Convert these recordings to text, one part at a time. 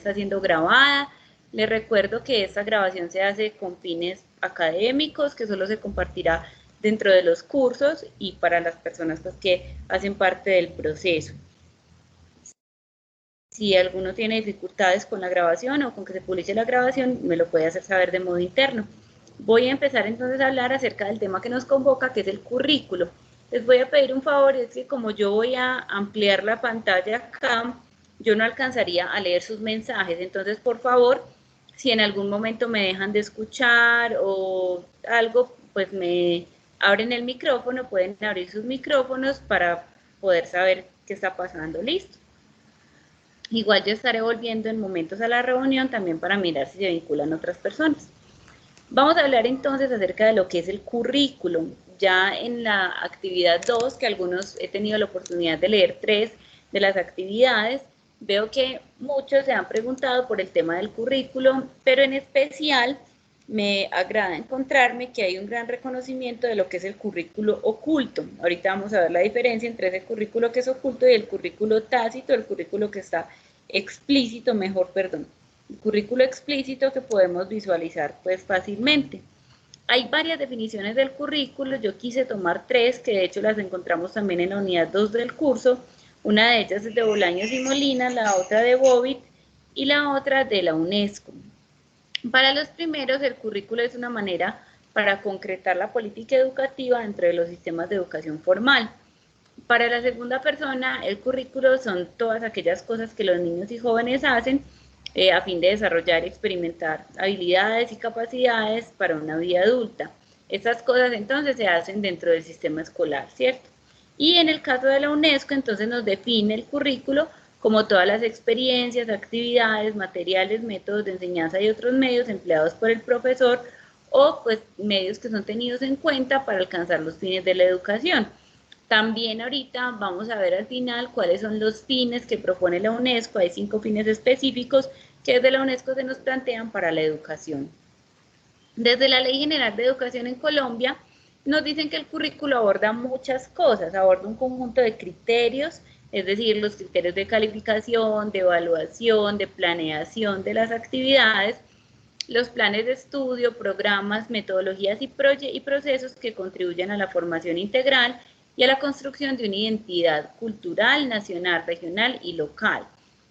está siendo grabada. Les recuerdo que esta grabación se hace con fines académicos, que solo se compartirá dentro de los cursos y para las personas pues, que hacen parte del proceso. Si alguno tiene dificultades con la grabación o con que se publique la grabación, me lo puede hacer saber de modo interno. Voy a empezar entonces a hablar acerca del tema que nos convoca, que es el currículo. Les voy a pedir un favor, es que como yo voy a ampliar la pantalla acá, yo no alcanzaría a leer sus mensajes, entonces por favor, si en algún momento me dejan de escuchar o algo, pues me abren el micrófono, pueden abrir sus micrófonos para poder saber qué está pasando. Listo. Igual yo estaré volviendo en momentos a la reunión también para mirar si se vinculan otras personas. Vamos a hablar entonces acerca de lo que es el currículum. Ya en la actividad 2, que algunos he tenido la oportunidad de leer 3 de las actividades, veo que muchos se han preguntado por el tema del currículum, pero en especial me agrada encontrarme que hay un gran reconocimiento de lo que es el currículo oculto. Ahorita vamos a ver la diferencia entre ese currículo que es oculto y el currículo tácito, el currículo que está explícito, el currículo explícito que podemos visualizar pues fácilmente. Hay varias definiciones del currículo, yo quise tomar 3, que de hecho las encontramos también en la unidad 2 del curso. Una de ellas es de Bolaños y Molina, la otra de Bobbitt y la otra de la UNESCO. Para los primeros, el currículo es una manera para concretar la política educativa dentro de los sistemas de educación formal. Para la segunda persona, el currículo son todas aquellas cosas que los niños y jóvenes hacen a fin de desarrollar y experimentar habilidades y capacidades para una vida adulta. Estas cosas entonces se hacen dentro del sistema escolar, ¿cierto? Y en el caso de la UNESCO, entonces nos define el currículo como todas las experiencias, actividades, materiales, métodos de enseñanza y otros medios empleados por el profesor o pues medios que son tenidos en cuenta para alcanzar los fines de la educación. También ahorita vamos a ver al final cuáles son los fines que propone la UNESCO. Hay 5 fines específicos que desde la UNESCO se nos plantean para la educación. Desde la Ley General de Educación en Colombia nos dicen que el currículo aborda muchas cosas, aborda un conjunto de criterios, es decir, los criterios de calificación, de evaluación, de planeación de las actividades, los planes de estudio, programas, metodologías y procesos que contribuyen a la formación integral y a la construcción de una identidad cultural, nacional, regional y local.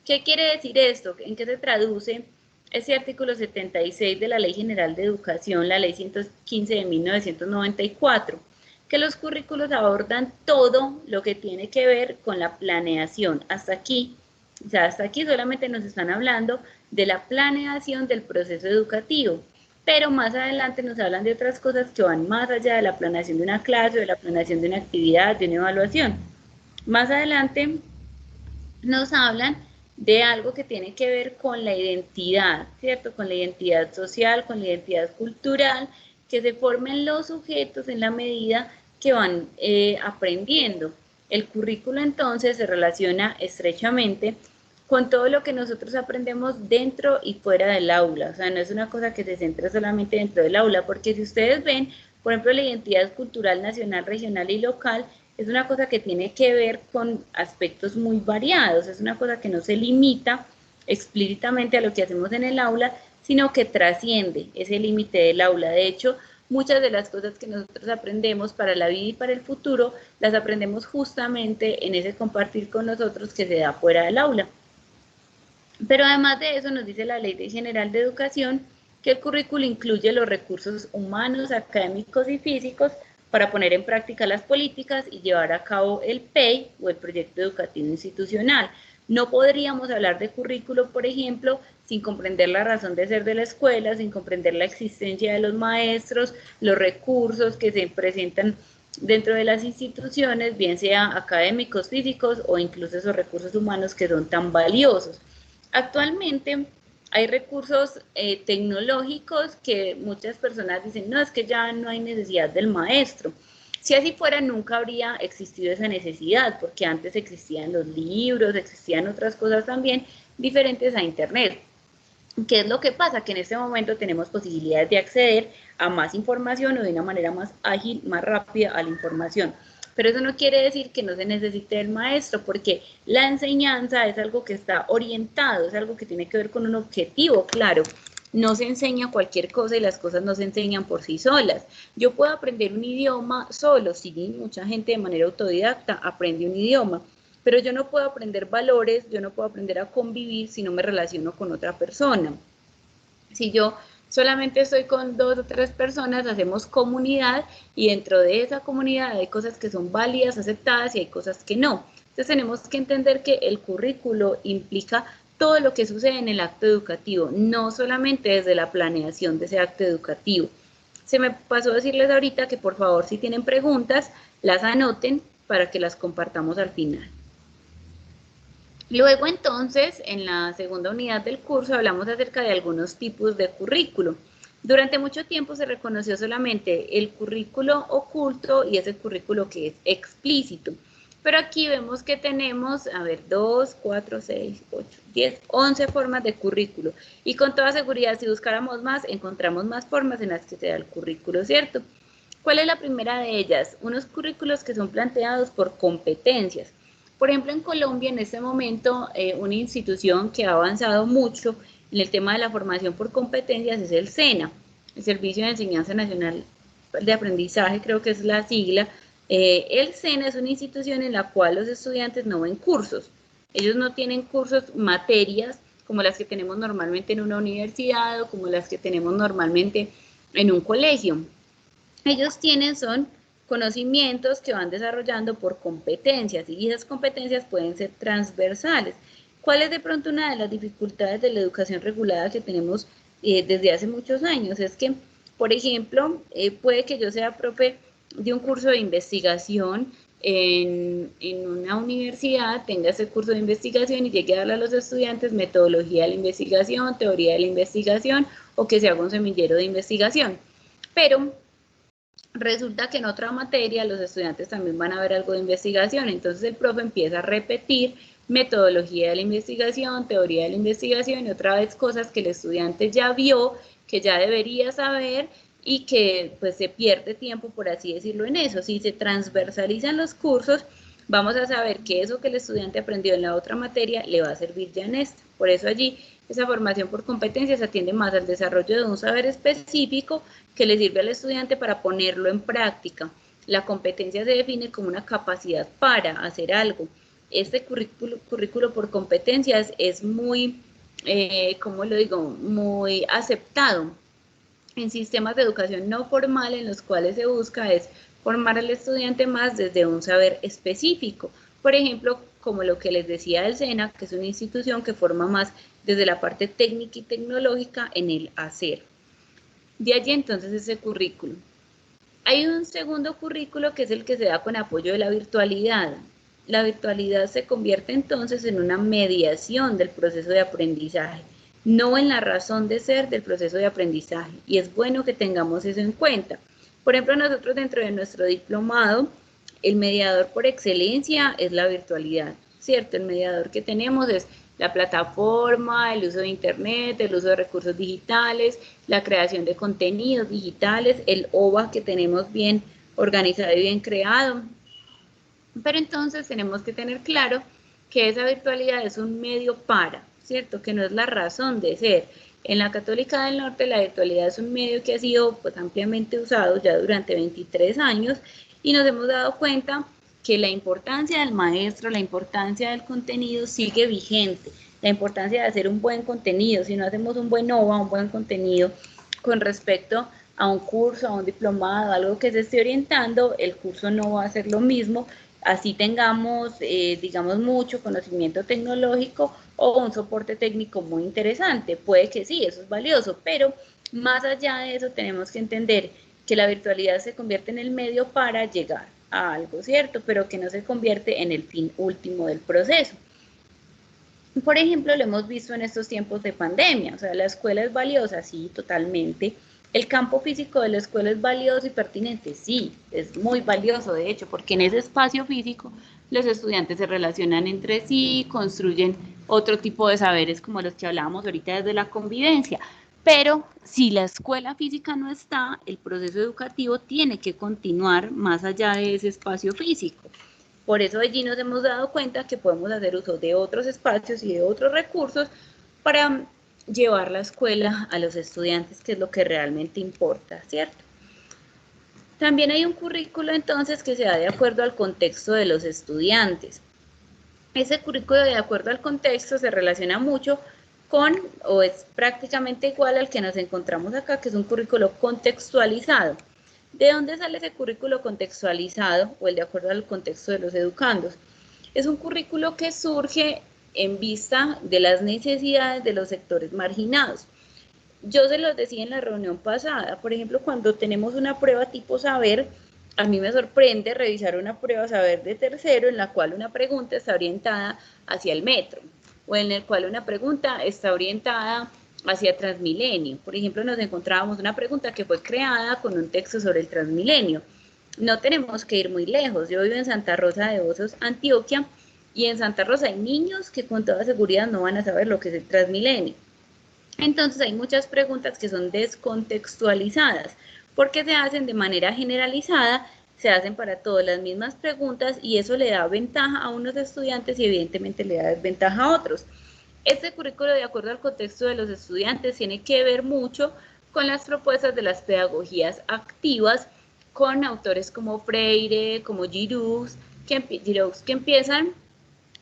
¿Qué quiere decir esto? ¿En qué se traduce ese artículo 76 de la Ley General de Educación, la Ley 115 de 1994? Que los currículos abordan todo lo que tiene que ver con la planeación. Hasta aquí, o sea, hasta aquí solamente nos están hablando de la planeación del proceso educativo, pero más adelante nos hablan de otras cosas que van más allá de la planeación de una clase, de la planeación de una actividad, de una evaluación. Más adelante nos hablan de algo que tiene que ver con la identidad, ¿cierto? Con la identidad social, con la identidad cultural, que se formen los sujetos en la medida que van aprendiendo. El currículo entonces se relaciona estrechamente con todo lo que nosotros aprendemos dentro y fuera del aula. O sea, no es una cosa que se centra solamente dentro del aula, porque si ustedes ven, por ejemplo, la identidad cultural nacional, regional y local, es una cosa que tiene que ver con aspectos muy variados, es una cosa que no se limita explícitamente a lo que hacemos en el aula, sino que trasciende ese límite del aula. De hecho, muchas de las cosas que nosotros aprendemos para la vida y para el futuro, las aprendemos justamente en ese compartir con nosotros que se da fuera del aula. Pero además de eso nos dice la Ley General de Educación que el currículo incluye los recursos humanos, académicos y físicos para poner en práctica las políticas y llevar a cabo el PEI o el proyecto educativo institucional. No podríamos hablar de currículo, por ejemplo, sin comprender la razón de ser de la escuela, sin comprender la existencia de los maestros, los recursos que se presentan dentro de las instituciones, bien sea académicos, físicos o incluso esos recursos humanos que son tan valiosos. Actualmente hay recursos tecnológicos que muchas personas dicen, no, es que ya no hay necesidad del maestro. Si así fuera, nunca habría existido esa necesidad, porque antes existían los libros, existían otras cosas también diferentes a Internet. ¿Qué es lo que pasa? Que en este momento tenemos posibilidades de acceder a más información o de una manera más ágil, más rápida a la información. Pero eso no quiere decir que no se necesite el maestro, porque la enseñanza es algo que está orientado, es algo que tiene que ver con un objetivo claro. No se enseña cualquier cosa y las cosas no se enseñan por sí solas. Yo puedo aprender un idioma solo, sí, mucha gente de manera autodidacta aprende un idioma, pero yo no puedo aprender valores, yo no puedo aprender a convivir si no me relaciono con otra persona. Si yo solamente estoy con 2 o 3 personas, hacemos comunidad y dentro de esa comunidad hay cosas que son válidas, aceptadas y hay cosas que no. Entonces tenemos que entender que el currículo implica todo lo que sucede en el acto educativo, no solamente desde la planeación de ese acto educativo. Se me pasó decirles ahorita que por favor si tienen preguntas, las anoten para que las compartamos al final. Luego entonces, en la segunda unidad del curso hablamos acerca de algunos tipos de currículo. Durante mucho tiempo se reconoció solamente el currículo oculto y ese currículo que es explícito. Pero aquí vemos que tenemos, 2, 4, 6, 8, 10, 11 formas de currículo. Y con toda seguridad, si buscáramos más, encontramos más formas en las que se da el currículo, ¿cierto? ¿Cuál es la primera de ellas? Unos currículos que son planteados por competencias. Por ejemplo, en Colombia, en este momento, una institución que ha avanzado mucho en el tema de la formación por competencias es el SENA, el Servicio de Enseñanza Nacional de Aprendizaje, creo que es la sigla. El SENA es una institución en la cual los estudiantes no ven cursos. Ellos no tienen cursos, materias, como las que tenemos normalmente en una universidad o como las que tenemos normalmente en un colegio. Ellos son conocimientos que van desarrollando por competencias y esas competencias pueden ser transversales. ¿Cuál es de pronto una de las dificultades de la educación regulada que tenemos desde hace muchos años? Es que, por ejemplo, puede que yo sea profe de un curso de investigación en una universidad, tenga ese curso de investigación y llegue a darle a los estudiantes metodología de la investigación, teoría de la investigación o que se haga un semillero de investigación. Pero resulta que en otra materia los estudiantes también van a ver algo de investigación, entonces el profe empieza a repetir metodología de la investigación, teoría de la investigación y otra vez cosas que el estudiante ya vio, que ya debería saber y que pues se pierde tiempo, por así decirlo, en eso. Si se transversalizan los cursos, vamos a saber que eso que el estudiante aprendió en la otra materia le va a servir ya en esta. Por eso allí esa formación por competencias atiende más al desarrollo de un saber específico que le sirve al estudiante para ponerlo en práctica. La competencia se define como una capacidad para hacer algo. Este currículo por competencias es muy, ¿cómo lo digo?, muy aceptado en sistemas de educación no formal en los cuales se busca es formar al estudiante más desde un saber específico. Por ejemplo, como lo que les decía del SENA, que es una institución que forma más desde la parte técnica y tecnológica en el hacer. De allí entonces ese currículo. Hay un segundo currículo que es el que se da con apoyo de la virtualidad. La virtualidad se convierte entonces en una mediación del proceso de aprendizaje, no en la razón de ser del proceso de aprendizaje. Y es bueno que tengamos eso en cuenta. Por ejemplo, nosotros dentro de nuestro diplomado, el mediador por excelencia es la virtualidad, ¿cierto? El mediador que tenemos es la plataforma, el uso de internet, el uso de recursos digitales, la creación de contenidos digitales, el OVA que tenemos bien organizado y bien creado. Pero entonces tenemos que tener claro que esa virtualidad es un medio para, ¿cierto? Que no es la razón de ser. En la Católica del Norte la virtualidad es un medio que ha sido pues, ampliamente usado ya durante 23 años y nos hemos dado cuenta que la importancia del maestro, la importancia del contenido sigue vigente, la importancia de hacer un buen contenido. Si no hacemos un buen OVA, un buen contenido con respecto a un curso, a un diplomado, algo que se esté orientando, el curso no va a ser lo mismo, así tengamos, digamos, mucho conocimiento tecnológico o un soporte técnico muy interesante. Puede que sí, eso es valioso, pero más allá de eso tenemos que entender que la virtualidad se convierte en el medio para llegar a algo, ¿cierto? Pero que no se convierte en el fin último del proceso. Por ejemplo, lo hemos visto en estos tiempos de pandemia, o sea, la escuela es valiosa, sí, totalmente. ¿El campo físico de la escuela es valioso y pertinente? Sí, es muy valioso, de hecho, porque en ese espacio físico los estudiantes se relacionan entre sí, construyen otro tipo de saberes como los que hablábamos ahorita desde la convivencia. Pero si la escuela física no está, el proceso educativo tiene que continuar más allá de ese espacio físico. Por eso allí nos hemos dado cuenta que podemos hacer uso de otros espacios y de otros recursos para llevar la escuela a los estudiantes, que es lo que realmente importa, ¿cierto? También hay un currículo entonces que se da de acuerdo al contexto de los estudiantes. Ese currículo de acuerdo al contexto se relaciona mucho con, o es prácticamente igual al que nos encontramos acá, que es un currículo contextualizado. ¿De dónde sale ese currículo contextualizado o el de acuerdo al contexto de los educandos? Es un currículo que surge en vista de las necesidades de los sectores marginados. Yo se los decía en la reunión pasada, por ejemplo, cuando tenemos una prueba tipo saber, a mí me sorprende revisar una prueba saber de tercero en la cual una pregunta está orientada hacia el metro o en el cual una pregunta está orientada hacia Transmilenio. Por ejemplo, nos encontrábamos una pregunta que fue creada con un texto sobre el Transmilenio. No tenemos que ir muy lejos. Yo vivo en Santa Rosa de Osos, Antioquia, y en Santa Rosa hay niños que con toda seguridad no van a saber lo que es el Transmilenio. Entonces hay muchas preguntas que son descontextualizadas porque se hacen de manera generalizada, se hacen para todas las mismas preguntas y eso le da ventaja a unos estudiantes y evidentemente le da desventaja a otros. Este currículo, de acuerdo al contexto de los estudiantes, tiene que ver mucho con las propuestas de las pedagogías activas, con autores como Freire, como Giroux, que empiezan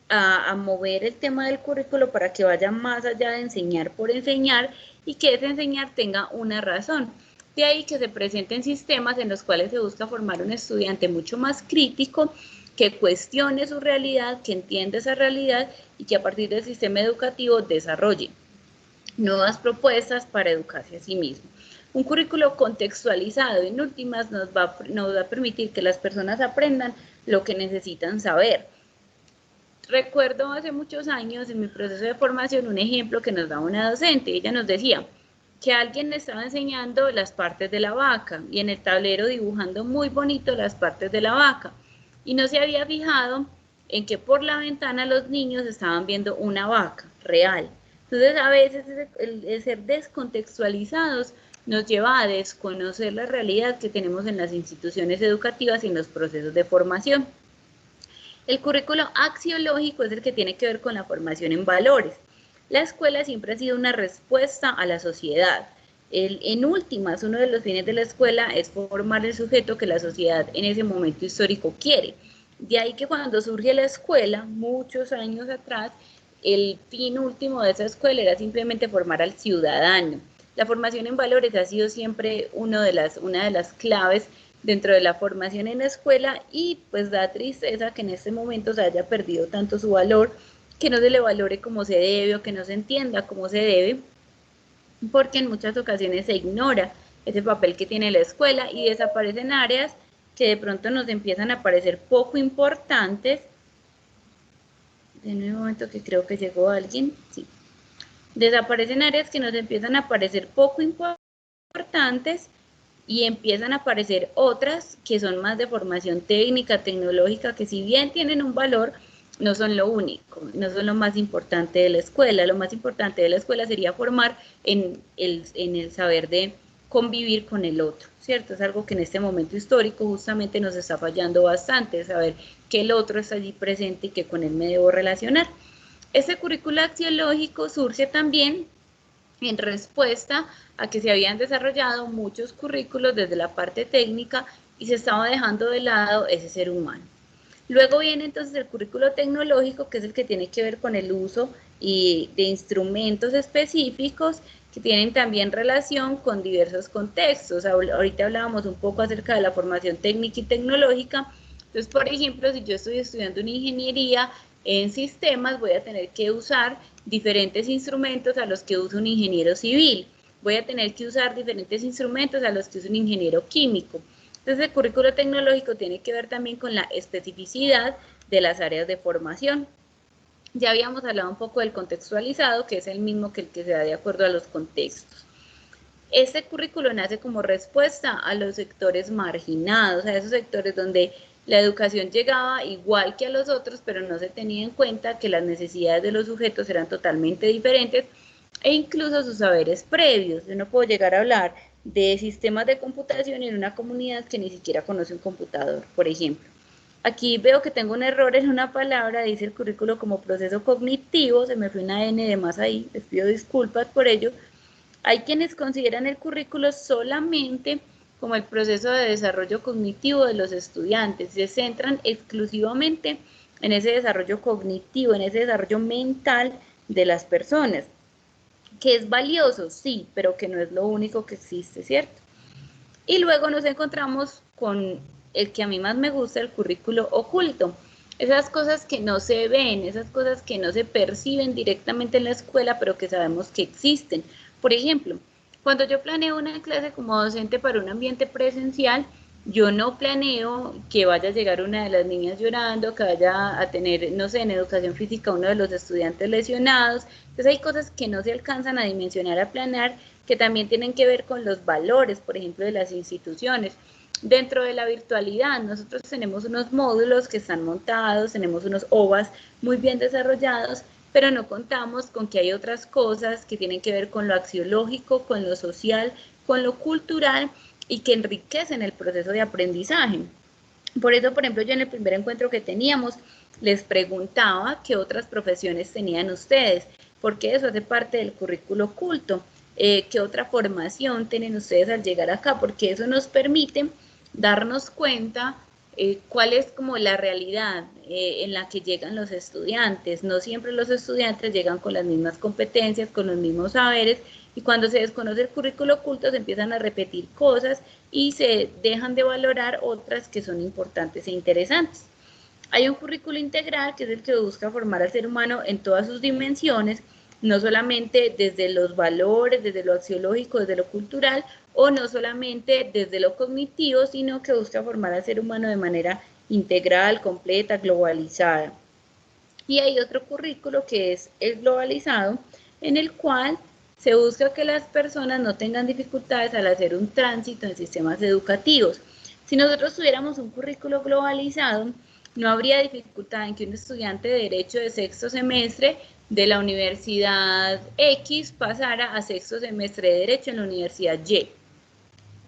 a mover el tema del currículo para que vaya más allá de enseñar por enseñar y que ese enseñar tenga una razón. De ahí que se presenten sistemas en los cuales se busca formar un estudiante mucho más crítico, que cuestione su realidad, que entienda esa realidad y que a partir del sistema educativo desarrolle nuevas propuestas para educarse a sí mismo. Un currículo contextualizado, en últimas, nos va a permitir que las personas aprendan lo que necesitan saber. Recuerdo hace muchos años en mi proceso de formación un ejemplo que nos daba una docente. Ella nos decía que alguien le estaba enseñando las partes de la vaca y en el tablero dibujando muy bonito las partes de la vaca y no se había fijado en que por la ventana los niños estaban viendo una vaca real. Entonces a veces el ser descontextualizados nos lleva a desconocer la realidad que tenemos en las instituciones educativas y en los procesos de formación. El currículo axiológico es el que tiene que ver con la formación en valores. La escuela siempre ha sido una respuesta a la sociedad. En últimas, uno de los fines de la escuela es formar el sujeto que la sociedad en ese momento histórico quiere. De ahí que cuando surge la escuela, muchos años atrás, el fin último de esa escuela era simplemente formar al ciudadano. La formación en valores ha sido siempre una de las claves dentro de la formación en la escuela y pues da tristeza que en este momento se haya perdido tanto su valor, que no se le valore como se debe o que no se entienda como se debe, porque en muchas ocasiones se ignora ese papel que tiene la escuela y desaparecen áreas que de pronto nos empiezan a parecer poco importantes. En un momento que creo que llegó alguien, sí. Desaparecen áreas que nos empiezan a parecer poco importantes y empiezan a aparecer otras que son más de formación técnica, tecnológica, que si bien tienen un valor, no son lo único, no son lo más importante de la escuela. Lo más importante de la escuela sería formar en el saber de convivir con el otro, ¿cierto? Es algo que en este momento histórico justamente nos está fallando bastante, saber que el otro está allí presente y que con él me debo relacionar. Este currículo axiológico surge también en respuesta a que se habían desarrollado muchos currículos desde la parte técnica y se estaba dejando de lado ese ser humano. Luego viene entonces el currículo tecnológico, que es el que tiene que ver con el uso de instrumentos específicos que tienen también relación con diversos contextos. Ahorita hablábamos un poco acerca de la formación técnica y tecnológica. Entonces, por ejemplo, si yo estoy estudiando una ingeniería en sistemas, voy a tener que usar diferentes instrumentos a los que usa un ingeniero civil. Voy a tener que usar diferentes instrumentos a los que usa un ingeniero químico. Entonces, el currículo tecnológico tiene que ver también con la especificidad de las áreas de formación. Ya habíamos hablado un poco del contextualizado, que es el mismo que el que se da de acuerdo a los contextos. Este currículo nace como respuesta a los sectores marginados, a esos sectores donde la educación llegaba igual que a los otros, pero no se tenía en cuenta que las necesidades de los sujetos eran totalmente diferentes e incluso sus saberes previos. Yo no puedo llegar a hablar de sistemas de computación en una comunidad que ni siquiera conoce un computador, por ejemplo. Aquí veo que tengo un error en una palabra, dice el currículo como proceso cognitivo, se me fue una N de más ahí, les pido disculpas por ello. Hay quienes consideran el currículo solamente como el proceso de desarrollo cognitivo de los estudiantes, se centran exclusivamente en ese desarrollo cognitivo, en ese desarrollo mental de las personas, que es valioso, sí, pero que no es lo único que existe, ¿cierto? Y luego nos encontramos con el que a mí más me gusta, el currículo oculto. Esas cosas que no se ven, esas cosas que no se perciben directamente en la escuela, pero que sabemos que existen. Por ejemplo, cuando yo planeo una clase como docente para un ambiente presencial, yo no planeo que vaya a llegar una de las niñas llorando, que vaya a tener, no sé, en educación física uno de los estudiantes lesionados. Entonces hay cosas que no se alcanzan a dimensionar, a planear, que también tienen que ver con los valores, por ejemplo, de las instituciones. Dentro de la virtualidad, nosotros tenemos unos módulos que están montados, tenemos unos OVAs muy bien desarrollados, pero no contamos con que hay otras cosas que tienen que ver con lo axiológico, con lo social, con lo cultural y que enriquecen el proceso de aprendizaje. Por eso, por ejemplo, yo en el primer encuentro que teníamos, les preguntaba qué otras profesiones tenían ustedes, porque eso hace parte del currículo oculto. ¿Qué otra formación tienen ustedes al llegar acá? Porque eso nos permite darnos cuenta cuál es como la realidad en la que llegan los estudiantes. No siempre los estudiantes llegan con las mismas competencias, con los mismos saberes, y cuando se desconoce el currículo oculto se empiezan a repetir cosas y se dejan de valorar otras que son importantes e interesantes. Hay un currículo integral que es el que busca formar al ser humano en todas sus dimensiones, no solamente desde los valores, desde lo axiológico, desde lo cultural, o no solamente desde lo cognitivo, sino que busca formar al ser humano de manera integral, completa, globalizada. Y hay otro currículo que es el globalizado, en el cual se busca que las personas no tengan dificultades al hacer un tránsito en sistemas educativos. Si nosotros tuviéramos un currículo globalizado, no habría dificultad en que un estudiante de Derecho de sexto semestre de la Universidad X pasara a sexto semestre de Derecho en la Universidad Y.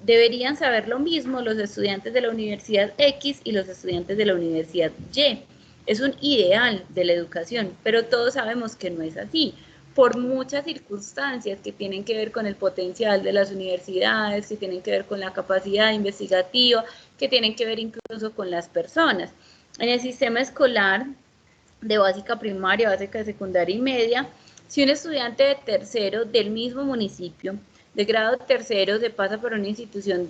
Deberían saber lo mismo los estudiantes de la Universidad X y los estudiantes de la Universidad Y. Es un ideal de la educación, pero todos sabemos que no es así, por muchas circunstancias que tienen que ver con el potencial de las universidades, que tienen que ver con la capacidad investigativa, que tienen que ver incluso con las personas. En el sistema escolar de básica primaria, básica secundaria y media, si un estudiante de tercero del mismo municipio, de grado tercero, se pasa para una institución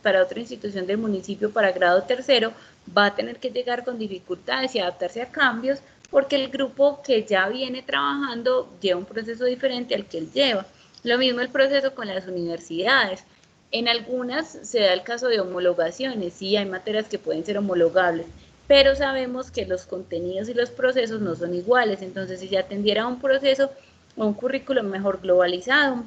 para otra institución del municipio para grado tercero, va a tener que llegar con dificultades y adaptarse a cambios, porque el grupo que ya viene trabajando lleva un proceso diferente al que él lleva. Lo mismo el proceso con las universidades. En algunas se da el caso de homologaciones, sí, hay materias que pueden ser homologables, pero sabemos que los contenidos y los procesos no son iguales. Entonces, si se atendiera a un proceso o un currículo mejor globalizado,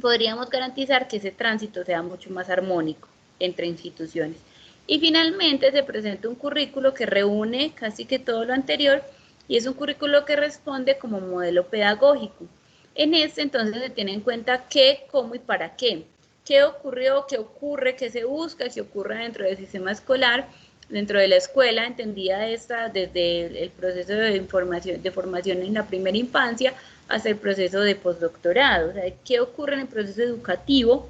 podríamos garantizar que ese tránsito sea mucho más armónico entre instituciones. Y finalmente se presenta un currículo que reúne casi que todo lo anterior y es un currículo que responde como modelo pedagógico. En este entonces se tiene en cuenta qué, cómo y para qué. ¿Qué ocurrió? ¿Qué ocurre? ¿Qué se busca? ¿Qué ocurre dentro del sistema escolar? Dentro de la escuela, entendida esta desde el proceso de formación en la primera infancia hasta el proceso de postdoctorado. O sea, ¿qué ocurre en el proceso educativo?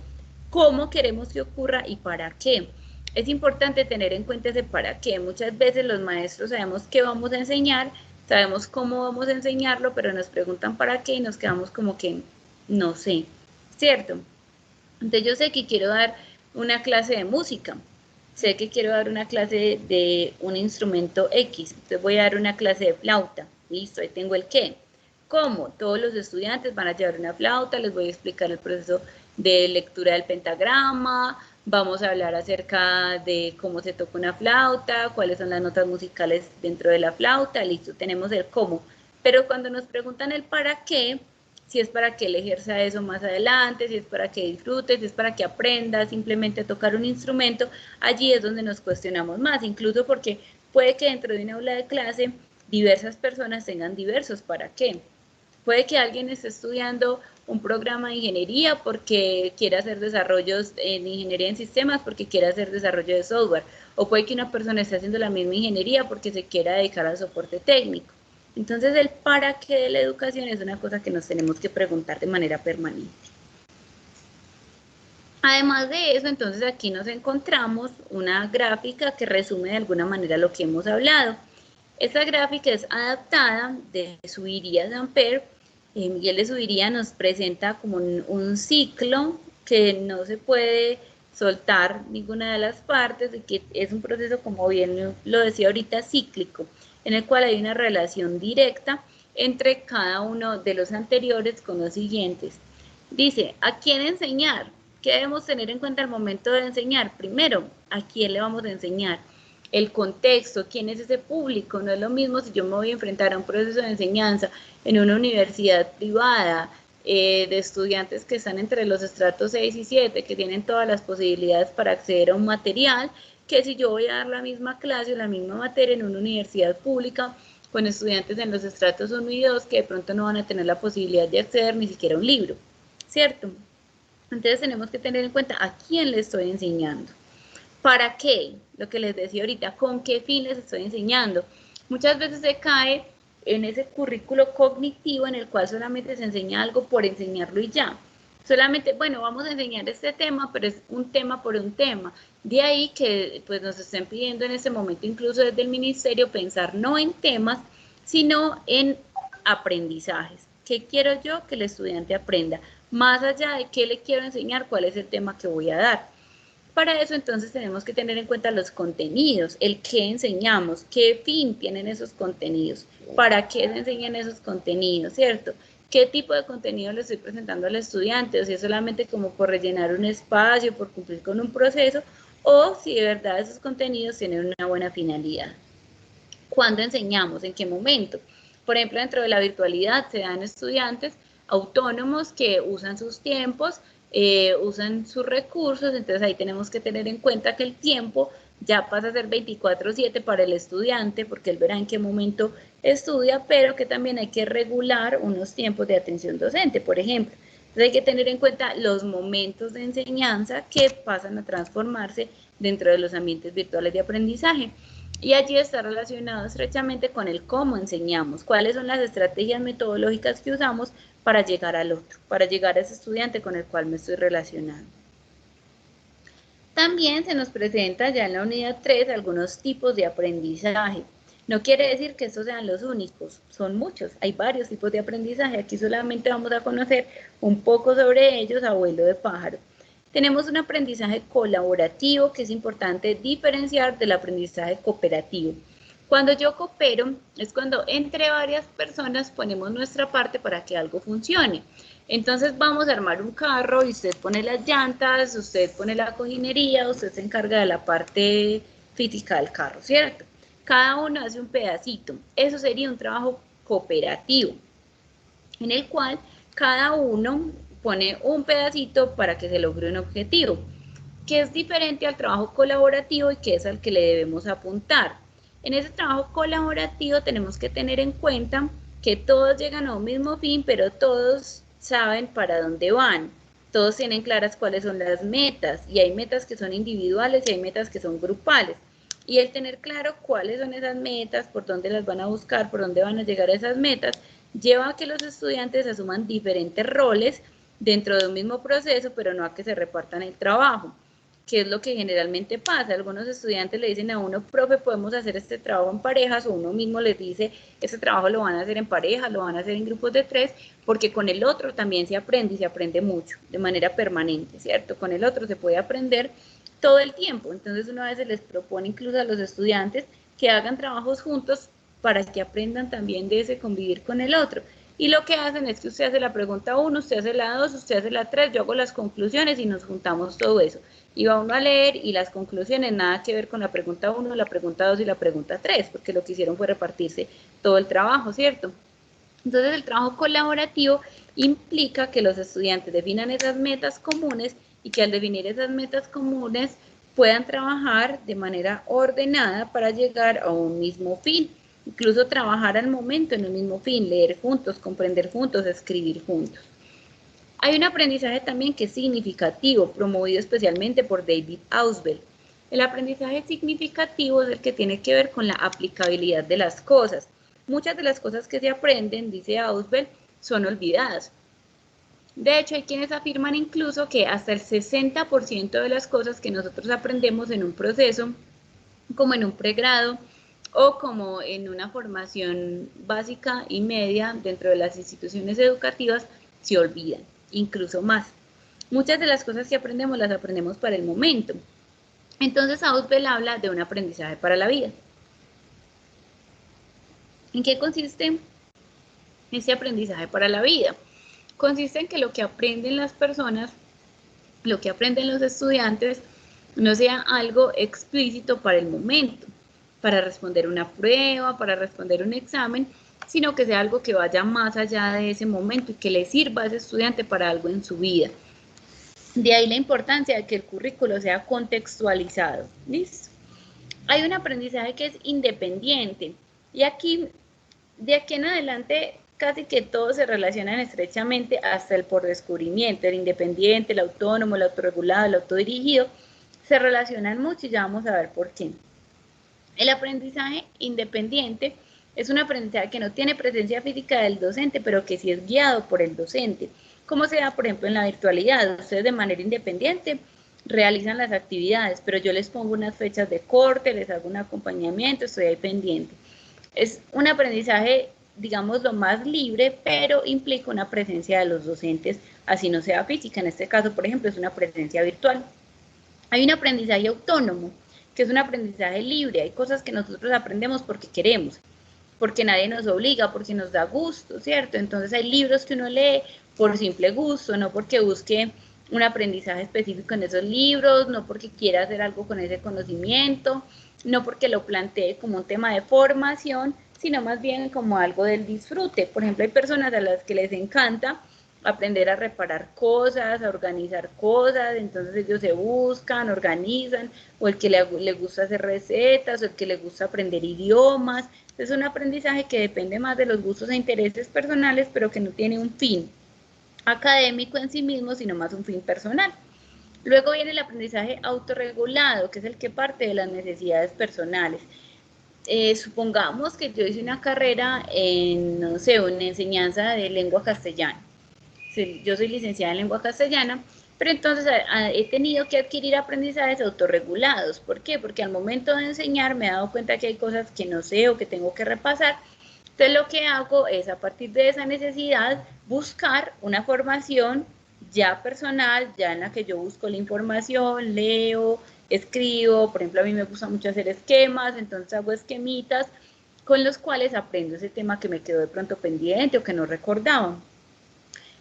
¿Cómo queremos que ocurra y para qué? Es importante tener en cuenta ese para qué. Muchas veces los maestros sabemos qué vamos a enseñar, sabemos cómo vamos a enseñarlo, pero nos preguntan para qué y nos quedamos como que no sé, ¿cierto? Entonces yo sé que quiero dar una clase de música, sé que quiero dar una clase de un instrumento X, entonces voy a dar una clase de flauta, listo, ahí tengo el qué. ¿Cómo? Todos los estudiantes van a llevar una flauta, les voy a explicar el proceso de lectura del pentagrama, vamos a hablar acerca de cómo se toca una flauta, cuáles son las notas musicales dentro de la flauta, listo, tenemos el cómo. Pero cuando nos preguntan el para qué, si es para que él ejerza eso más adelante, si es para que disfrute, si es para que aprenda simplemente a tocar un instrumento, allí es donde nos cuestionamos más, incluso porque puede que dentro de una aula de clase diversas personas tengan diversos para qué. Puede que alguien esté estudiando un programa de ingeniería porque quiere hacer desarrollos en ingeniería en sistemas, porque quiere hacer desarrollo de software, o puede que una persona esté haciendo la misma ingeniería porque se quiera dedicar al soporte técnico. Entonces el para qué de la educación es una cosa que nos tenemos que preguntar de manera permanente. Además de eso, entonces aquí nos encontramos una gráfica que resume de alguna manera lo que hemos hablado. Esta gráfica es adaptada de Subiría-Samper. Miguel de Subiría nos presenta como un ciclo que no se puede soltar ninguna de las partes y que es un proceso, como bien lo decía ahorita, cíclico, en el cual hay una relación directa entre cada uno de los anteriores con los siguientes. Dice, ¿a quién enseñar? ¿Qué debemos tener en cuenta al momento de enseñar? Primero, ¿a quién le vamos a enseñar? El contexto, quién es ese público. No es lo mismo si yo me voy a enfrentar a un proceso de enseñanza en una universidad privada de estudiantes que están entre los estratos 6 y 7, que tienen todas las posibilidades para acceder a un material, que si yo voy a dar la misma clase o la misma materia en una universidad pública con estudiantes en los estratos 1 y 2 que de pronto no van a tener la posibilidad de acceder ni siquiera a un libro, ¿cierto? Entonces tenemos que tener en cuenta a quién le estoy enseñando. ¿Para qué? Lo que les decía ahorita, ¿con qué fin les estoy enseñando? Muchas veces se cae en ese currículo cognitivo en el cual solamente se enseña algo por enseñarlo y ya. Solamente, bueno, vamos a enseñar este tema, pero es un tema por un tema. De ahí que pues, nos estén pidiendo en este momento, incluso desde el ministerio, pensar no en temas, sino en aprendizajes. ¿Qué quiero yo que el estudiante aprenda? Más allá de qué le quiero enseñar, cuál es el tema que voy a dar. Para eso entonces tenemos que tener en cuenta los contenidos, el qué enseñamos, qué fin tienen esos contenidos, para qué se enseñan esos contenidos, ¿cierto? ¿Qué tipo de contenido le estoy presentando al estudiante? O si es solamente como por rellenar un espacio, por cumplir con un proceso, o si de verdad esos contenidos tienen una buena finalidad. ¿Cuándo enseñamos? ¿En qué momento? Por ejemplo, dentro de la virtualidad se dan estudiantes autónomos que usan sus tiempos, usan sus recursos, entonces ahí tenemos que tener en cuenta que el tiempo ya pasa a ser 24/7 para el estudiante, porque él verá en qué momento estudia, pero que también hay que regular unos tiempos de atención docente, por ejemplo. Entonces hay que tener en cuenta los momentos de enseñanza que pasan a transformarse dentro de los ambientes virtuales de aprendizaje. Y allí está relacionado estrechamente con el cómo enseñamos, cuáles son las estrategias metodológicas que usamos para llegar al otro, para llegar a ese estudiante con el cual me estoy relacionando. También se nos presenta ya en la unidad 3 algunos tipos de aprendizaje. No quiere decir que estos sean los únicos, son muchos, hay varios tipos de aprendizaje. Aquí solamente vamos a conocer un poco sobre ellos a vuelo de pájaro. Tenemos un aprendizaje colaborativo que es importante diferenciar del aprendizaje cooperativo. Cuando yo coopero es cuando entre varias personas ponemos nuestra parte para que algo funcione. Entonces vamos a armar un carro y usted pone las llantas, usted pone la cojinería, usted se encarga de la parte física del carro, ¿cierto? Cada uno hace un pedacito. Eso sería un trabajo cooperativo, en el cual cada uno pone un pedacito para que se logre un objetivo, que es diferente al trabajo colaborativo y que es al que le debemos apuntar. En ese trabajo colaborativo tenemos que tener en cuenta que todos llegan a un mismo fin, pero todos saben para dónde van. Todos tienen claras cuáles son las metas, y hay metas que son individuales y hay metas que son grupales. Y el tener claro cuáles son esas metas, por dónde las van a buscar, por dónde van a llegar a esas metas, lleva a que los estudiantes asuman diferentes roles dentro de un mismo proceso, pero no a que se repartan el trabajo, que es lo que generalmente pasa. Algunos estudiantes le dicen a uno, profe, podemos hacer este trabajo en parejas, o uno mismo les dice, este trabajo lo van a hacer en parejas, lo van a hacer en grupos de 3, porque con el otro también se aprende, y se aprende mucho, de manera permanente, ¿cierto? Con el otro se puede aprender todo el tiempo. Entonces uno a veces les propone incluso a los estudiantes que hagan trabajos juntos para que aprendan también de ese convivir con el otro. Y lo que hacen es que usted hace la pregunta 1, usted hace la 2, usted hace la 3, yo hago las conclusiones y nos juntamos todo eso. Y va uno a leer y las conclusiones nada que ver con la pregunta 1, la pregunta 2 y la pregunta 3, porque lo que hicieron fue repartirse todo el trabajo, ¿cierto? Entonces el trabajo colaborativo implica que los estudiantes definan esas metas comunes y que al definir esas metas comunes puedan trabajar de manera ordenada para llegar a un mismo fin. incluso trabajar al momento en el mismo fin, leer juntos, comprender juntos, escribir juntos. Hay un aprendizaje también que es significativo, promovido especialmente por David Ausubel. El aprendizaje significativo es el que tiene que ver con la aplicabilidad de las cosas. Muchas de las cosas que se aprenden, dice Ausubel, son olvidadas. De hecho, hay quienes afirman incluso que hasta el 60% de las cosas que nosotros aprendemos en un proceso, como en un pregrado o como en una formación básica y media dentro de las instituciones educativas, se olvidan, incluso más. Muchas de las cosas que aprendemos las aprendemos para el momento. Entonces, Ausubel habla de un aprendizaje para la vida. ¿En qué consiste este aprendizaje para la vida? Consiste en que lo que aprenden las personas, lo que aprenden los estudiantes, no sea algo explícito para el momento, para responder una prueba, para responder un examen, sino que sea algo que vaya más allá de ese momento y que le sirva a ese estudiante para algo en su vida. De ahí la importancia de que el currículo sea contextualizado. ¿Listo? Hay un aprendizaje que es independiente y aquí, de aquí en adelante, casi que todos se relacionan estrechamente hasta el por descubrimiento. El independiente, el autónomo, el autorregulado, el autodirigido, se relacionan mucho y ya vamos a ver por qué. El aprendizaje independiente es un aprendizaje que no tiene presencia física del docente, pero que sí es guiado por el docente. Como se da, por ejemplo, en la virtualidad. Ustedes de manera independiente realizan las actividades, pero yo les pongo unas fechas de corte, les hago un acompañamiento, estoy ahí pendiente. Es un aprendizaje, digamos, lo más libre, pero implica una presencia de los docentes, así no sea física. En este caso, por ejemplo, es una presencia virtual. Hay un aprendizaje autónomo, que es un aprendizaje libre. Hay cosas que nosotros aprendemos porque queremos, porque nadie nos obliga, porque nos da gusto, ¿cierto? Entonces hay libros que uno lee por simple gusto, no porque busque un aprendizaje específico en esos libros, no porque quiera hacer algo con ese conocimiento, no porque lo plantee como un tema de formación, sino más bien como algo del disfrute. Por ejemplo, hay personas a las que les encanta aprender a reparar cosas, a organizar cosas, entonces ellos se buscan, organizan, o el que le gusta hacer recetas, o el que le gusta aprender idiomas. Es un aprendizaje que depende más de los gustos e intereses personales, pero que no tiene un fin académico en sí mismo, sino más un fin personal. Luego viene el aprendizaje autorregulado, que es el que parte de las necesidades personales. Supongamos que yo hice una carrera en, no sé, una enseñanza de lengua castellana. Yo soy licenciada en lengua castellana, pero entonces he tenido que adquirir aprendizajes autorregulados. ¿Por qué? Porque al momento de enseñar me he dado cuenta que hay cosas que no sé o que tengo que repasar. Entonces lo que hago es, a partir de esa necesidad, buscar una formación ya personal, ya en la que yo busco la información, leo, escribo. Por ejemplo, a mí me gusta mucho hacer esquemas, entonces hago esquemitas con los cuales aprendo ese tema que me quedó de pronto pendiente o que no recordaba.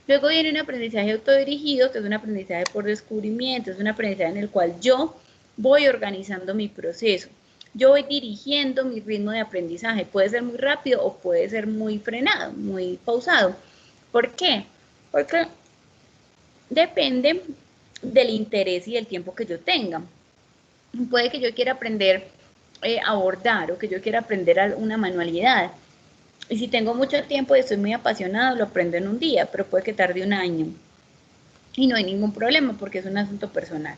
Luego viene un aprendizaje autodirigido, que es un aprendizaje por descubrimiento, es un aprendizaje en el cual yo voy organizando mi proceso. Yo voy dirigiendo mi ritmo de aprendizaje. Puede ser muy rápido o puede ser muy frenado, muy pausado. ¿Por qué? Porque depende del interés y del tiempo que yo tenga. Puede que yo quiera aprender a bordar o que yo quiera aprender una manualidad. Y si tengo mucho tiempo y estoy muy apasionado, lo aprendo en un día, pero puede que tarde un año. Y no hay ningún problema porque es un asunto personal.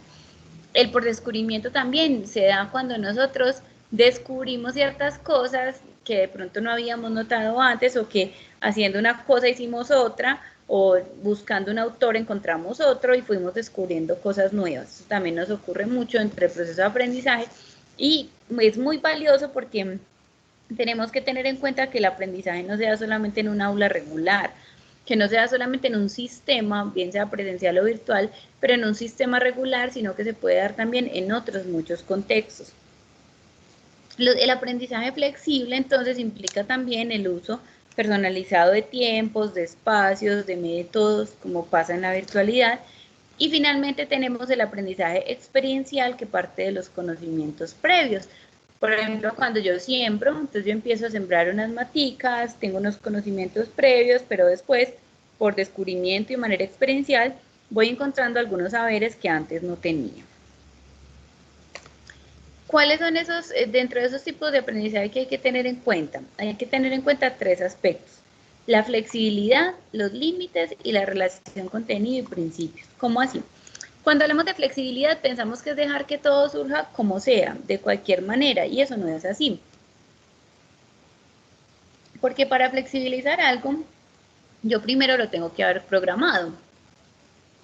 El por descubrimiento también se da cuando nosotros descubrimos ciertas cosas que de pronto no habíamos notado antes, o que haciendo una cosa hicimos otra, o buscando un autor encontramos otro y fuimos descubriendo cosas nuevas. Eso también nos ocurre mucho entre el proceso de aprendizaje y es muy valioso porque tenemos que tener en cuenta que el aprendizaje no sea solamente en un aula regular, que no sea solamente en un sistema, bien sea presencial o virtual, pero en un sistema regular, sino que se puede dar también en otros muchos contextos. El aprendizaje flexible entonces implica también el uso personalizado de tiempos, de espacios, de métodos, como pasa en la virtualidad. Y finalmente tenemos el aprendizaje experiencial, que parte de los conocimientos previos. Por ejemplo, cuando yo siembro, entonces yo empiezo a sembrar unas maticas, tengo unos conocimientos previos, pero después, por descubrimiento y manera experiencial, voy encontrando algunos saberes que antes no tenía. ¿Cuáles son esos, dentro de esos tipos de aprendizaje que hay que tener en cuenta? Hay que tener en cuenta 3 aspectos: la flexibilidad, los límites y la relación contenido y principios. ¿Cómo así? Cuando hablamos de flexibilidad pensamos que es dejar que todo surja como sea, de cualquier manera, y eso no es así. Porque para flexibilizar algo, yo primero lo tengo que haber programado.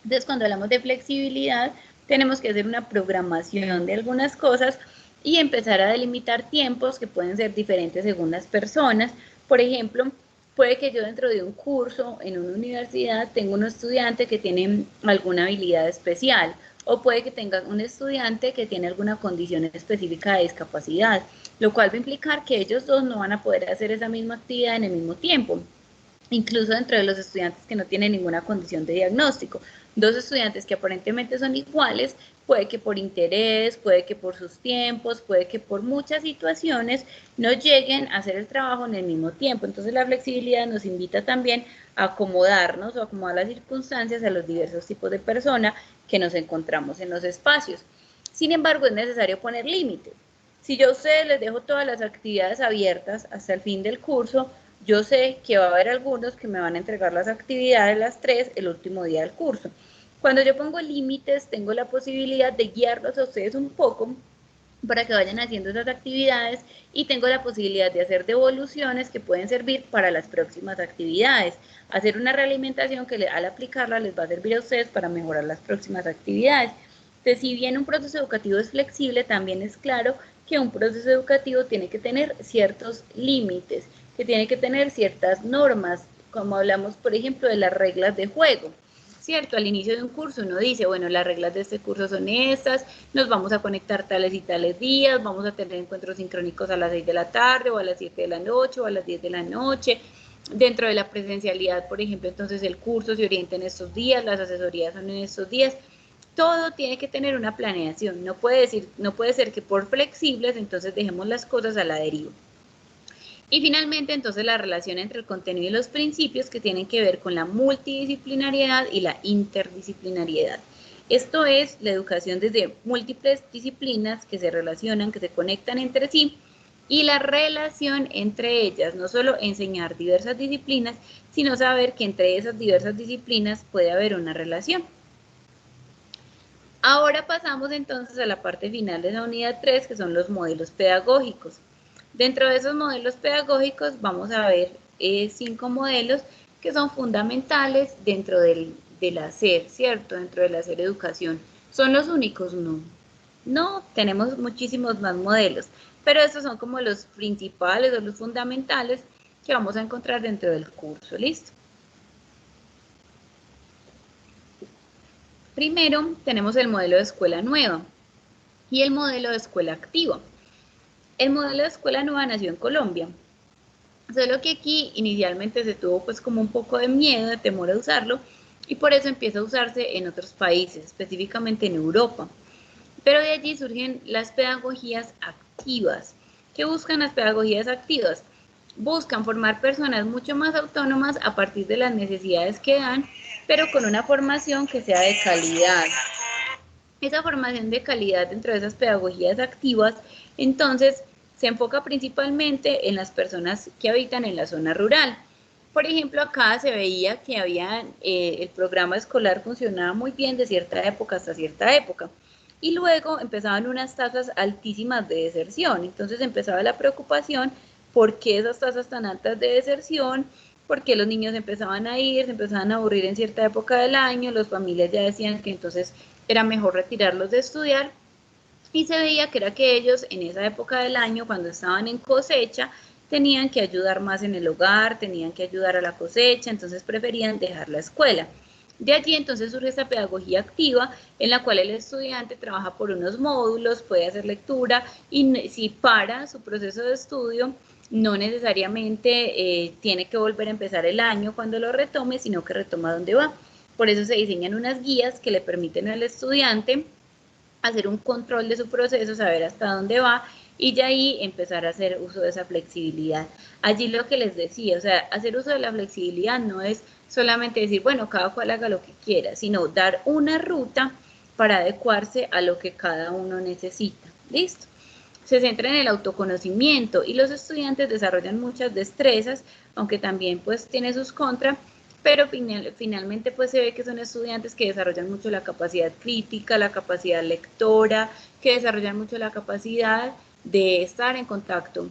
Entonces, cuando hablamos de flexibilidad, tenemos que hacer una programación de algunas cosas y empezar a delimitar tiempos que pueden ser diferentes según las personas. Por ejemplo, puede que yo dentro de un curso en una universidad tenga un estudiante que tiene alguna habilidad especial, o puede que tenga un estudiante que tiene alguna condición específica de discapacidad, lo cual va a implicar que ellos dos no van a poder hacer esa misma actividad en el mismo tiempo. Incluso dentro de los estudiantes que no tienen ninguna condición de diagnóstico. Dos estudiantes que aparentemente son iguales, puede que por interés, puede que por sus tiempos, puede que por muchas situaciones no lleguen a hacer el trabajo en el mismo tiempo. Entonces la flexibilidad nos invita también a acomodarnos o acomodar las circunstancias a los diversos tipos de personas que nos encontramos en los espacios. Sin embargo, es necesario poner límites. Si yo a ustedes les dejo todas las actividades abiertas hasta el fin del curso, yo sé que va a haber algunos que me van a entregar las actividades, las 3, el último día del curso. Cuando yo pongo límites, tengo la posibilidad de guiarlos a ustedes un poco para que vayan haciendo esas actividades, y tengo la posibilidad de hacer devoluciones que pueden servir para las próximas actividades. Hacer una realimentación que al aplicarla les va a servir a ustedes para mejorar las próximas actividades. Entonces, si bien un proceso educativo es flexible, también es claro que un proceso educativo tiene que tener ciertos límites, que tiene que tener ciertas normas, como hablamos, por ejemplo, de las reglas de juego. ¿Cierto? Al inicio de un curso uno dice, bueno, las reglas de este curso son estas, nos vamos a conectar tales y tales días, vamos a tener encuentros sincrónicos a las 6 de la tarde, o a las 7 de la noche, o a las 10 de la noche. Dentro de la presencialidad, por ejemplo, entonces el curso se orienta en estos días, las asesorías son en estos días. Todo tiene que tener una planeación, no puede ser que por flexibles entonces dejemos las cosas a la deriva. Y finalmente, entonces, la relación entre el contenido y los principios, que tienen que ver con la multidisciplinariedad y la interdisciplinariedad. Esto es la educación desde múltiples disciplinas que se relacionan, que se conectan entre sí, y la relación entre ellas, no solo enseñar diversas disciplinas, sino saber que entre esas diversas disciplinas puede haber una relación. Ahora pasamos entonces a la parte final de la unidad 3, que son los modelos pedagógicos. Dentro de esos modelos pedagógicos vamos a ver 5 modelos que son fundamentales dentro del hacer, ¿cierto? Dentro del hacer educación. ¿Son los únicos? No. No, tenemos muchísimos más modelos, pero estos son como los principales o los fundamentales que vamos a encontrar dentro del curso. ¿Listo? Primero tenemos el modelo de escuela nueva y el modelo de escuela activa. El modelo de escuela nueva nació en Colombia, solo que aquí inicialmente se tuvo pues como un poco de miedo, de temor a usarlo, y por eso empieza a usarse en otros países, específicamente en Europa. Pero de allí surgen las pedagogías activas. ¿Qué buscan las pedagogías activas? Buscan formar personas mucho más autónomas a partir de las necesidades que dan, pero con una formación que sea de calidad. Esa formación de calidad dentro de esas pedagogías activas, entonces, se enfoca principalmente en las personas que habitan en la zona rural. Por ejemplo, acá se veía que el programa escolar funcionaba muy bien de cierta época hasta cierta época, y luego empezaban unas tasas altísimas de deserción. Entonces empezaba la preocupación: ¿por qué esas tasas tan altas de deserción? ¿Por qué los niños empezaban a ir, se empezaban a aburrir en cierta época del año? Las familias ya decían que entonces era mejor retirarlos de estudiar, y se veía que era que ellos en esa época del año, cuando estaban en cosecha, tenían que ayudar más en el hogar, tenían que ayudar a la cosecha, entonces preferían dejar la escuela. De allí entonces surge esta pedagogía activa, en la cual el estudiante trabaja por unos módulos, puede hacer lectura, y si para su proceso de estudio, no necesariamente tiene que volver a empezar el año cuando lo retome, sino que retoma donde va. Por eso se diseñan unas guías que le permiten al estudiante hacer un control de su proceso, saber hasta dónde va, y de ahí empezar a hacer uso de esa flexibilidad. Allí lo que les decía, o sea, hacer uso de la flexibilidad no es solamente decir, bueno, cada cual haga lo que quiera, sino dar una ruta para adecuarse a lo que cada uno necesita. ¿Listo? se centra en el autoconocimiento y los estudiantes desarrollan muchas destrezas, aunque también pues tiene sus contras, pero finalmente pues se ve que son estudiantes que desarrollan mucho la capacidad crítica, la capacidad lectora, que desarrollan mucho la capacidad de estar en contacto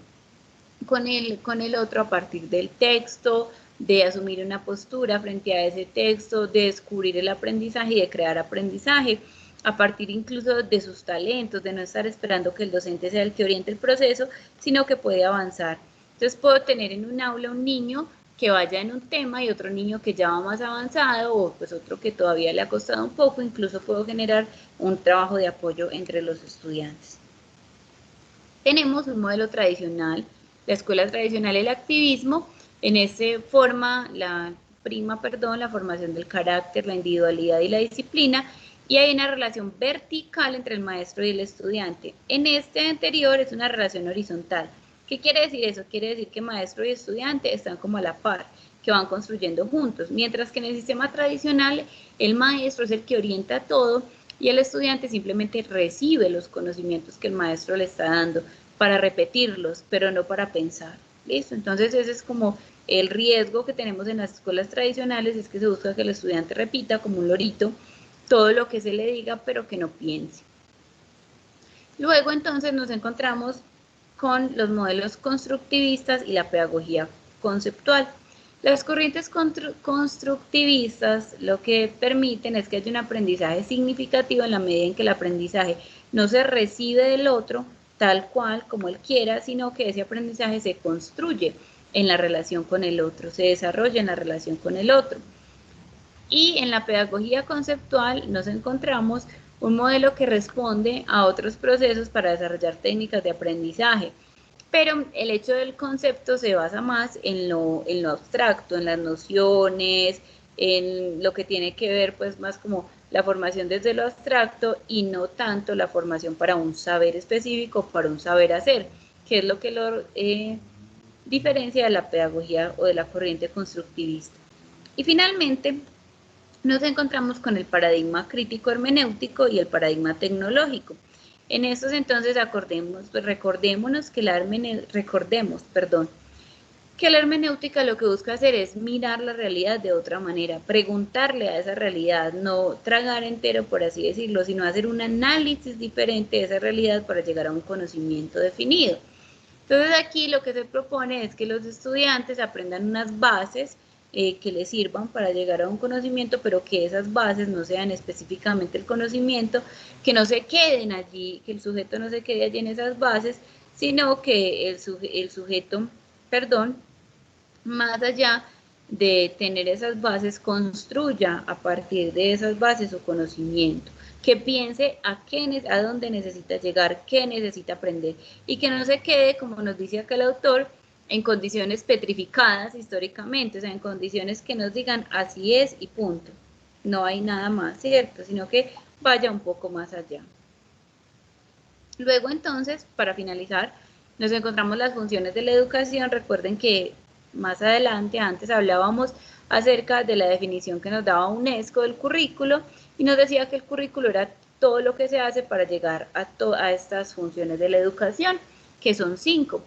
con el otro a partir del texto, de asumir una postura frente a ese texto, de descubrir el aprendizaje y de crear aprendizaje a partir incluso de sus talentos, de no estar esperando que el docente sea el que oriente el proceso, sino que puede avanzar. Entonces puedo tener en un aula un niño que vaya en un tema y otro niño que ya va más avanzado o pues otro que todavía le ha costado un poco, incluso puedo generar un trabajo de apoyo entre los estudiantes. Tenemos un modelo tradicional, la escuela tradicional, el activismo, en ese prima la formación del carácter, la individualidad y la disciplina, y hay una relación vertical entre el maestro y el estudiante. En este anterior es una relación horizontal. ¿Qué quiere decir eso? Quiere decir que maestro y estudiante están como a la par, que van construyendo juntos, mientras que en el sistema tradicional el maestro es el que orienta todo y el estudiante simplemente recibe los conocimientos que el maestro le está dando para repetirlos, pero no para pensar. ¿Listo? Entonces ese es como el riesgo que tenemos en las escuelas tradicionales, es que se busca que el estudiante repita como un lorito todo lo que se le diga, pero que no piense. Luego entonces nos encontramos con los modelos constructivistas y la pedagogía conceptual. Las corrientes constructivistas lo que permiten es que haya un aprendizaje significativo en la medida en que el aprendizaje no se recibe del otro tal cual como él quiera, sino que ese aprendizaje se construye en la relación con el otro, se desarrolla en la relación con el otro. Y en la pedagogía conceptual nos encontramos un modelo que responde a otros procesos para desarrollar técnicas de aprendizaje, pero el hecho del concepto se basa más en lo abstracto, en las nociones, en lo que tiene que ver pues más como la formación desde lo abstracto y no tanto la formación para un saber específico, para un saber hacer, que es lo que lo diferencia de la pedagogía o de la corriente constructivista. Y finalmente nos encontramos con el paradigma crítico hermenéutico y el paradigma tecnológico. En estos entonces recordemos que la hermenéutica lo que busca hacer es mirar la realidad de otra manera, preguntarle a esa realidad, no tragar entero, por así decirlo, sino hacer un análisis diferente de esa realidad para llegar a un conocimiento definido. Entonces aquí lo que se propone es que los estudiantes aprendan unas bases que les sirvan para llegar a un conocimiento, pero que esas bases no sean específicamente el conocimiento, que no se queden allí, que el sujeto no se quede allí en esas bases, sino que el sujeto, más allá de tener esas bases, construya a partir de esas bases su conocimiento, que piense a dónde necesita llegar, qué necesita aprender, y que no se quede, como nos dice acá el autor, en condiciones petrificadas históricamente, o sea, en condiciones que nos digan así es y punto, no hay nada más, ¿cierto? Sino que vaya un poco más allá. Luego entonces, para finalizar, nos encontramos las funciones de la educación. Recuerden que más adelante, antes hablábamos acerca de la definición que nos daba UNESCO del currículo y nos decía que el currículo era todo lo que se hace para llegar a estas funciones de la educación, que son 5.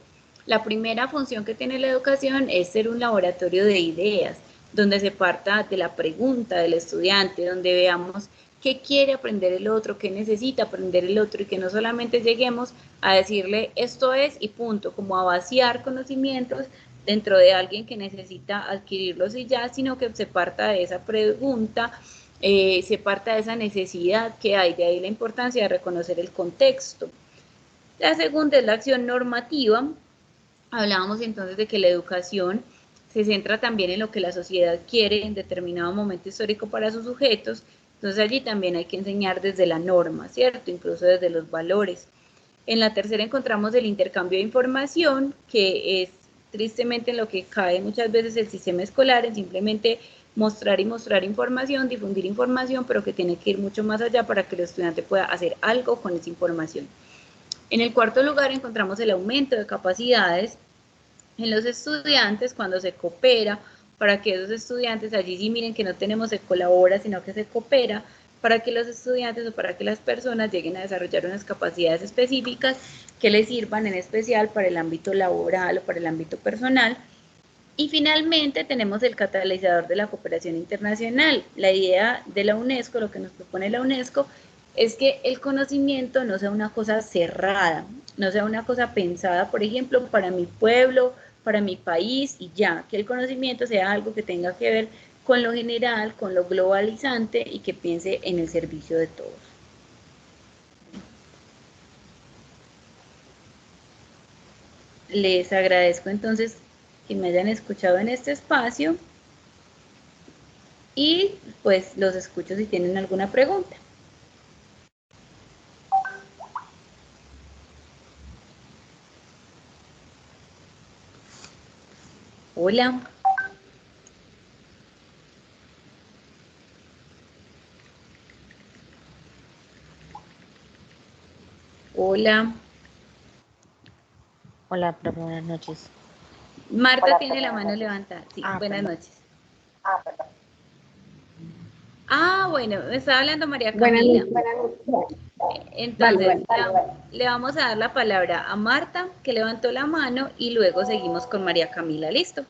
La primera función que tiene la educación es ser un laboratorio de ideas, donde se parta de la pregunta del estudiante, donde veamos qué quiere aprender el otro, qué necesita aprender el otro, y que no solamente lleguemos a decirle esto es y punto, como a vaciar conocimientos dentro de alguien que necesita adquirirlos y ya, sino que se parta de esa pregunta, se parta de esa necesidad que hay, de ahí la importancia de reconocer el contexto. La segunda es la acción normativa. Hablábamos entonces de que la educación se centra también en lo que la sociedad quiere en determinado momento histórico para sus sujetos, entonces allí también hay que enseñar desde la norma, ¿cierto? Incluso desde los valores. En la tercera encontramos el intercambio de información, que es tristemente en lo que cae muchas veces el sistema escolar, en simplemente mostrar y mostrar información, difundir información, pero que tiene que ir mucho más allá para que el estudiante pueda hacer algo con esa información. En el cuarto lugar encontramos el aumento de capacidades en los estudiantes cuando se coopera, para que esos estudiantes allí sí miren que no tenemos se colabora, sino que se coopera, para que los estudiantes o para que las personas lleguen a desarrollar unas capacidades específicas que les sirvan en especial para el ámbito laboral o para el ámbito personal. Y finalmente tenemos el catalizador de la cooperación internacional. La idea de la UNESCO, lo que nos propone la UNESCO, es que el conocimiento no sea una cosa cerrada, no sea una cosa pensada, por ejemplo, para mi pueblo, para mi país y ya, que el conocimiento sea algo que tenga que ver con lo general, con lo globalizante y que piense en el servicio de todos. Les agradezco entonces que me hayan escuchado en este espacio y pues los escucho si tienen alguna pregunta. Hola. Hola. Hola, profe, buenas noches. Marta Hola, tiene la mano levantada. Sí, buenas perdón. noches. Perdón. Bueno, me estaba hablando María Camila. Buenas noches. Entonces, le vamos a dar la palabra a Marta, que levantó la mano, y luego seguimos con María Camila. ¿Listo?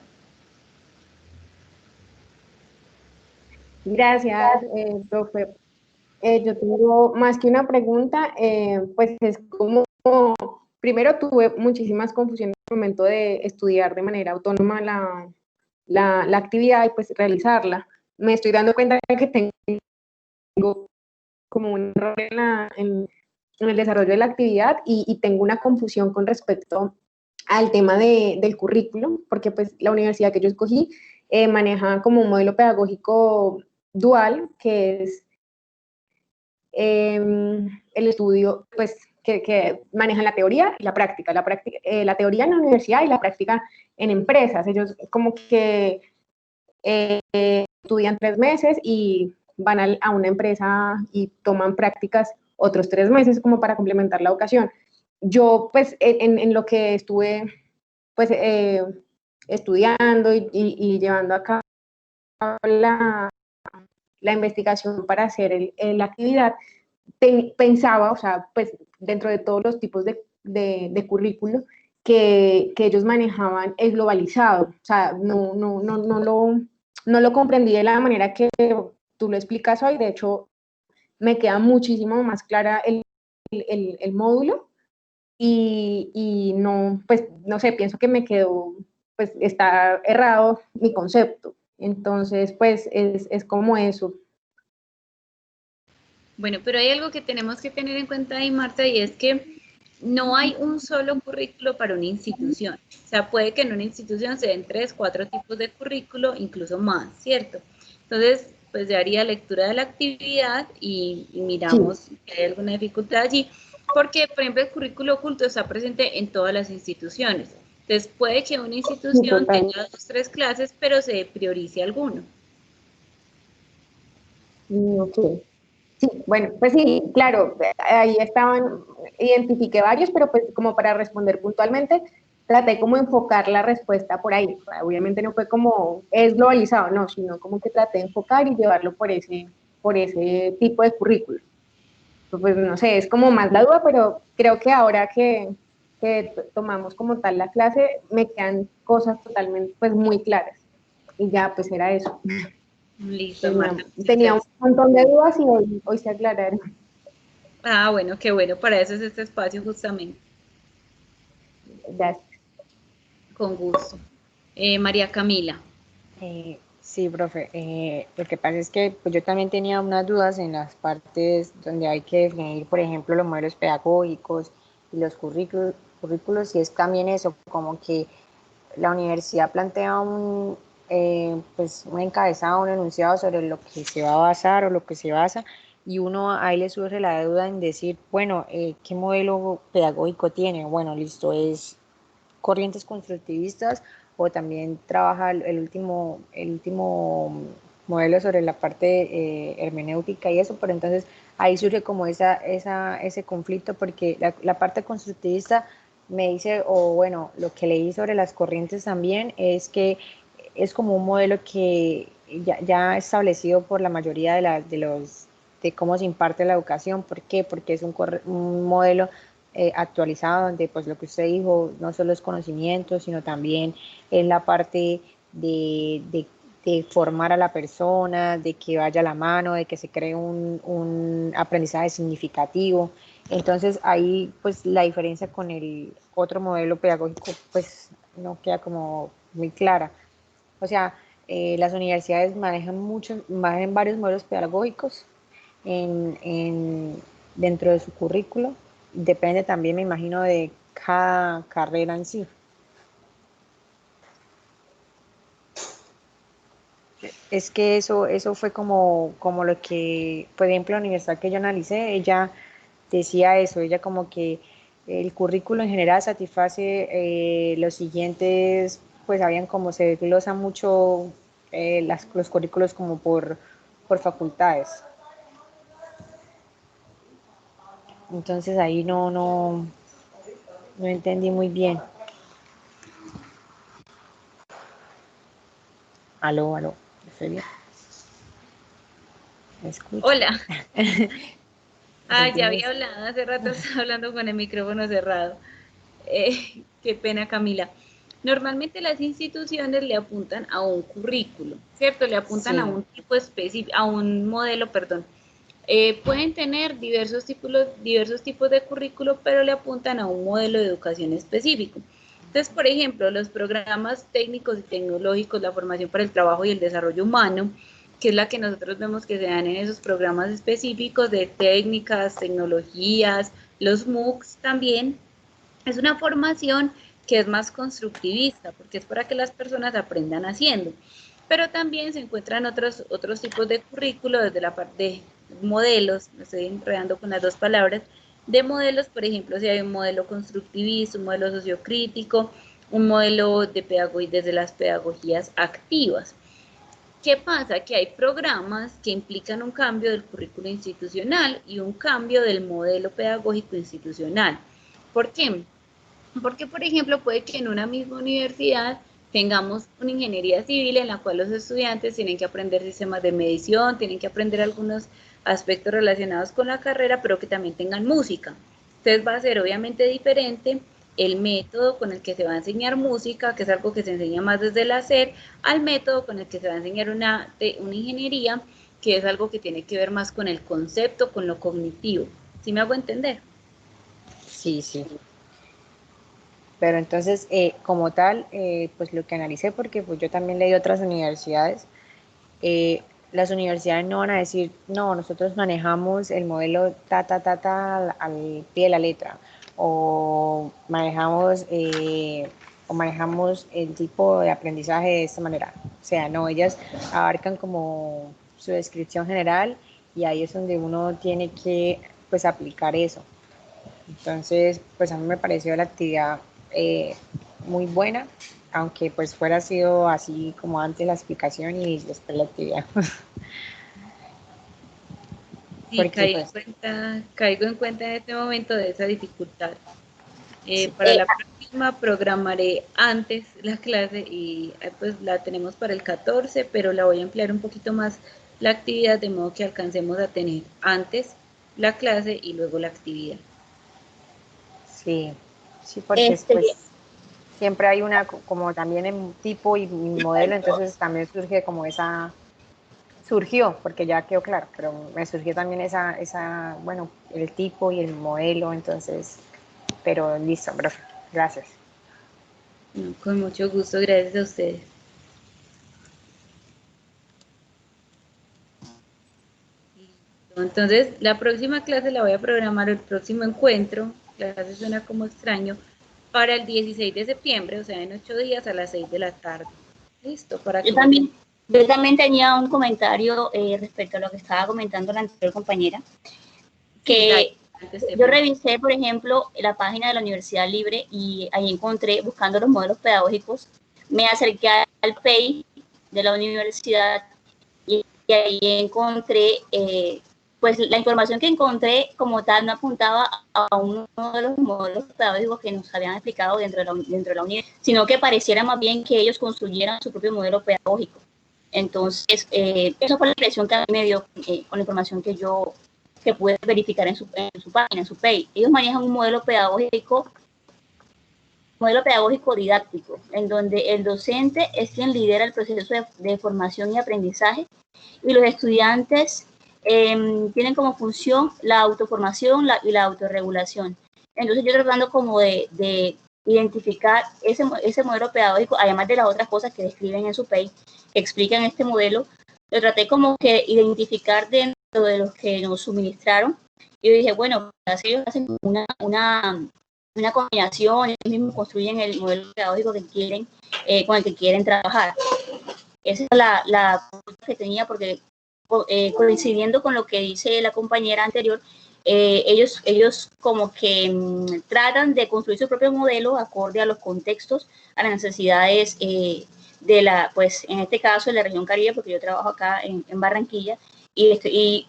Gracias, profe. Yo tengo más que una pregunta, pues es como, primero tuve muchísimas confusiones en el momento de estudiar de manera autónoma la actividad y pues realizarla. Me estoy dando cuenta de que tengo como un error en el desarrollo de la actividad y tengo una confusión con respecto al tema del currículum, porque pues la universidad que yo escogí maneja como un modelo pedagógico dual, que es el estudio, pues, que manejan la teoría y la práctica, la teoría en la universidad y la práctica en empresas. Ellos como que estudian 3 meses y van a una empresa y toman prácticas otros 3 meses como para complementar la educación. Yo, pues, en lo que estuve, pues, estudiando y llevando a cabo la investigación para hacer la actividad, pensaba, o sea, pues dentro de todos los tipos de currículo que ellos manejaban el globalizado, o sea, no lo comprendí de la manera que tú lo explicas hoy, de hecho me queda muchísimo más clara el módulo y no, pues no sé, pienso que me quedó, pues está errado mi concepto, entonces pues es como eso. Bueno, pero hay algo que tenemos que tener en cuenta ahí, Marta, y es que no hay un solo currículo para una institución. O sea, puede que en una institución se den 3, 4 tipos de currículo, incluso más, ¿cierto? Entonces, pues ya haría lectura de la actividad y miramos si hay alguna dificultad allí, porque, por ejemplo, el currículo oculto está presente en todas las instituciones. Entonces, puede que una institución tenga 2, 3 clases, pero se priorice alguno. Ok. Sí, bueno, pues sí, claro, ahí estaban, identifiqué varios, pero pues como para responder puntualmente, traté como enfocar la respuesta por ahí. Obviamente no fue como es globalizado, no, sino como que traté de enfocar y llevarlo por ese tipo de currículo. Pues no sé, es como más la duda, pero creo que ahora que tomamos como tal la clase, me quedan cosas totalmente, pues muy claras. Y ya, pues era eso. Listo, Marta. Tenía un montón de dudas y hoy se aclararon. Bueno, qué bueno, para eso es este espacio justamente. Gracias. Con gusto. María Camila. Sí, profe. Lo que pasa es que pues, yo también tenía unas dudas en las partes donde hay que definir, por ejemplo, los modelos pedagógicos y los currículos, y es también eso, como que la universidad plantea pues un encabezado, un enunciado sobre lo que se va a basar o lo que se basa, y uno ahí le surge la duda en decir, bueno, ¿qué modelo pedagógico tiene? Bueno, listo, es corrientes constructivistas o también trabaja el último modelo sobre la parte hermenéutica y eso, pero entonces ahí surge como ese conflicto porque la parte constructivista me dice, o bueno, lo que leí sobre las corrientes también es que es como un modelo que ya establecido por la mayoría de los de cómo se imparte la educación. ¿Por qué? Porque es un modelo actualizado donde pues lo que usted dijo no solo es conocimiento, sino también es la parte de formar a la persona, de que vaya a la mano, de que se cree un aprendizaje significativo. Entonces ahí pues la diferencia con el otro modelo pedagógico pues no queda como muy clara. O sea, las universidades manejan varios modelos pedagógicos dentro de su currículo. Depende también, me imagino, de cada carrera en sí. Es que eso fue como lo que, por ejemplo, la universidad que yo analicé, ella decía eso, ella como que el currículo en general satisface los siguientes, pues habían como se desglosa mucho los currículos como por facultades. Entonces ahí no entendí muy bien. Aló, ¿estoy bien? ¿Me escucha? Hola. Ya Sentimos. había hablado, hace rato estaba hablando con el micrófono cerrado. Qué pena, Camila. Normalmente las instituciones le apuntan a un currículo, ¿cierto? Le apuntan a Sí, un tipo específico, a un modelo, perdón. Pueden tener diversos tipos de currículo, pero le apuntan a un modelo de educación específico. Entonces, por ejemplo, los programas técnicos y tecnológicos, la formación para el trabajo y el desarrollo humano, que es la que nosotros vemos que se dan en esos programas específicos de técnicas, tecnologías, los MOOCs también, es una formación que es más constructivista, porque es para que las personas aprendan haciendo. Pero también se encuentran otros tipos de currículo, desde la parte de modelos, me estoy enredando con las dos palabras, de modelos, por ejemplo, si hay un modelo constructivista, un modelo sociocrítico, un modelo de pedagogía desde las pedagogías activas. ¿Qué pasa? Que hay programas que implican un cambio del currículo institucional y un cambio del modelo pedagógico institucional. ¿Por qué? Porque, por ejemplo, puede que en una misma universidad tengamos una ingeniería civil en la cual los estudiantes tienen que aprender sistemas de medición, tienen que aprender algunos aspectos relacionados con la carrera, pero que también tengan música. Entonces va a ser obviamente diferente el método con el que se va a enseñar música, que es algo que se enseña más desde el hacer, al método con el que se va a enseñar una ingeniería, que es algo que tiene que ver más con el concepto, con lo cognitivo. ¿Sí me hago entender? sí. Pero entonces, como tal, pues lo que analicé, porque pues yo también leí otras universidades, las universidades no van a decir, no, nosotros manejamos el modelo al pie de la letra, o manejamos el tipo de aprendizaje de esta manera. O sea, no, ellas abarcan como su descripción general y ahí es donde uno tiene que pues aplicar eso. Entonces, pues a mí me pareció la actividad muy buena, aunque pues fuera sido así como antes la explicación y después la actividad. Sí, Porque pues caigo en cuenta en este momento de esa dificultad. sí, Para la próxima programaré antes la clase y pues la tenemos para el 14, pero la voy a ampliar un poquito más la actividad de modo que alcancemos a tener antes la clase y luego la actividad. sí, sí, porque pues siempre hay una como también en tipo y modelo, entonces también surge como surgió, porque ya quedó claro, pero me surgió también bueno, el tipo y el modelo, entonces, pero listo, profe, gracias. No, con mucho gusto, gracias a ustedes. Entonces, la próxima clase la voy a programar, el próximo encuentro, la clase suena como extraño, para el 16 de septiembre, o sea, en 8 días a las 6 de la tarde. Listo, para que yo también tenía un comentario respecto a lo que estaba comentando la anterior compañera, que yo revisé, por ejemplo, la página de la Universidad Libre y ahí encontré, buscando los modelos pedagógicos, me acerqué al PEI de la universidad y ahí encontré, pues la información que encontré como tal no apuntaba a uno de los modelos pedagógicos que nos habían explicado dentro de la universidad, sino que pareciera más bien que ellos construyeran su propio modelo pedagógico. Entonces, eso fue la impresión que a mí me dio con la información que pude verificar en su página, en su page. Ellos manejan un modelo pedagógico didáctico, en donde el docente es quien lidera el proceso de formación y aprendizaje, y los estudiantes tienen como función la autoformación y la autorregulación. Entonces yo tratando como de identificar ese modelo pedagógico, además de las otras cosas que describen en su page, que explican este modelo, lo traté como que identificar dentro de los que nos suministraron, y yo dije, bueno, así ellos hacen una combinación, ellos mismos construyen el modelo pedagógico que quieren, con el que quieren trabajar. Esa es la que tenía, porque coincidiendo con lo que dice la compañera anterior, ellos como que tratan de construir su propio modelo acorde a los contextos, a las necesidades pues en este caso de la región Caribe, porque yo trabajo acá en Barranquilla, y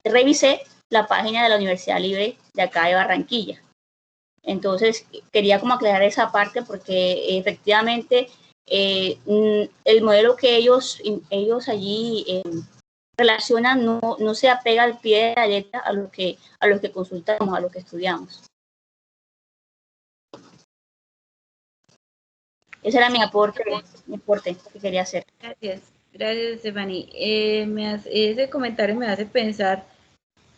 revisé la página de la Universidad Libre de acá de Barranquilla. Entonces, quería como aclarar esa parte, porque efectivamente el modelo que ellos allí relacionan no se apega al pie de la letra a lo que consultamos, a lo que estudiamos. Ese era mi aporte que quería hacer. Gracias, Stephanie. Ese comentario me hace pensar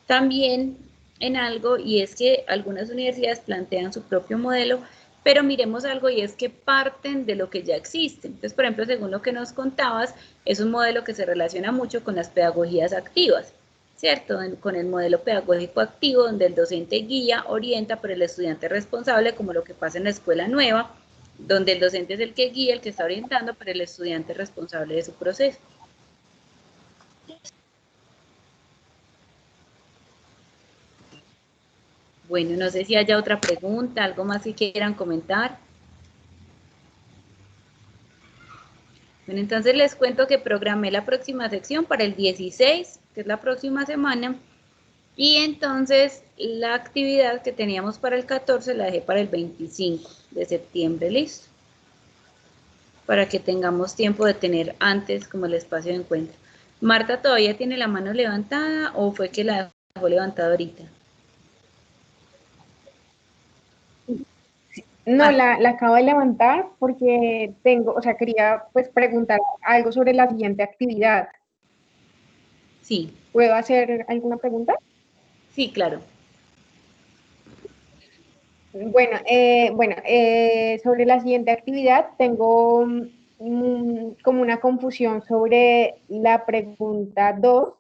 también en algo, y es que algunas universidades plantean su propio modelo, pero miremos algo, y es que parten de lo que ya existe. Entonces, por ejemplo, según lo que nos contabas, es un modelo que se relaciona mucho con las pedagogías activas, ¿cierto? Con el modelo pedagógico activo, donde el docente guía, orienta, pero el estudiante es responsable, como lo que pasa en la escuela nueva, donde el docente es el que guía, el que está orientando, pero el estudiante es responsable de su proceso. Bueno, no sé si haya otra pregunta, algo más que quieran comentar. Bueno, entonces les cuento que programé la próxima sección para el 16, que es la próxima semana, y entonces la actividad que teníamos para el 14 la dejé para el 25 de septiembre, listo, para que tengamos tiempo de tener antes como el espacio de encuentro. ¿Marta todavía tiene la mano levantada o fue que la dejó levantada ahorita? No, la acabo de levantar porque quería pues preguntar algo sobre la siguiente actividad. Sí. ¿Puedo hacer alguna pregunta? Sí, claro. Bueno, sobre la siguiente actividad tengo como una confusión sobre la pregunta 2,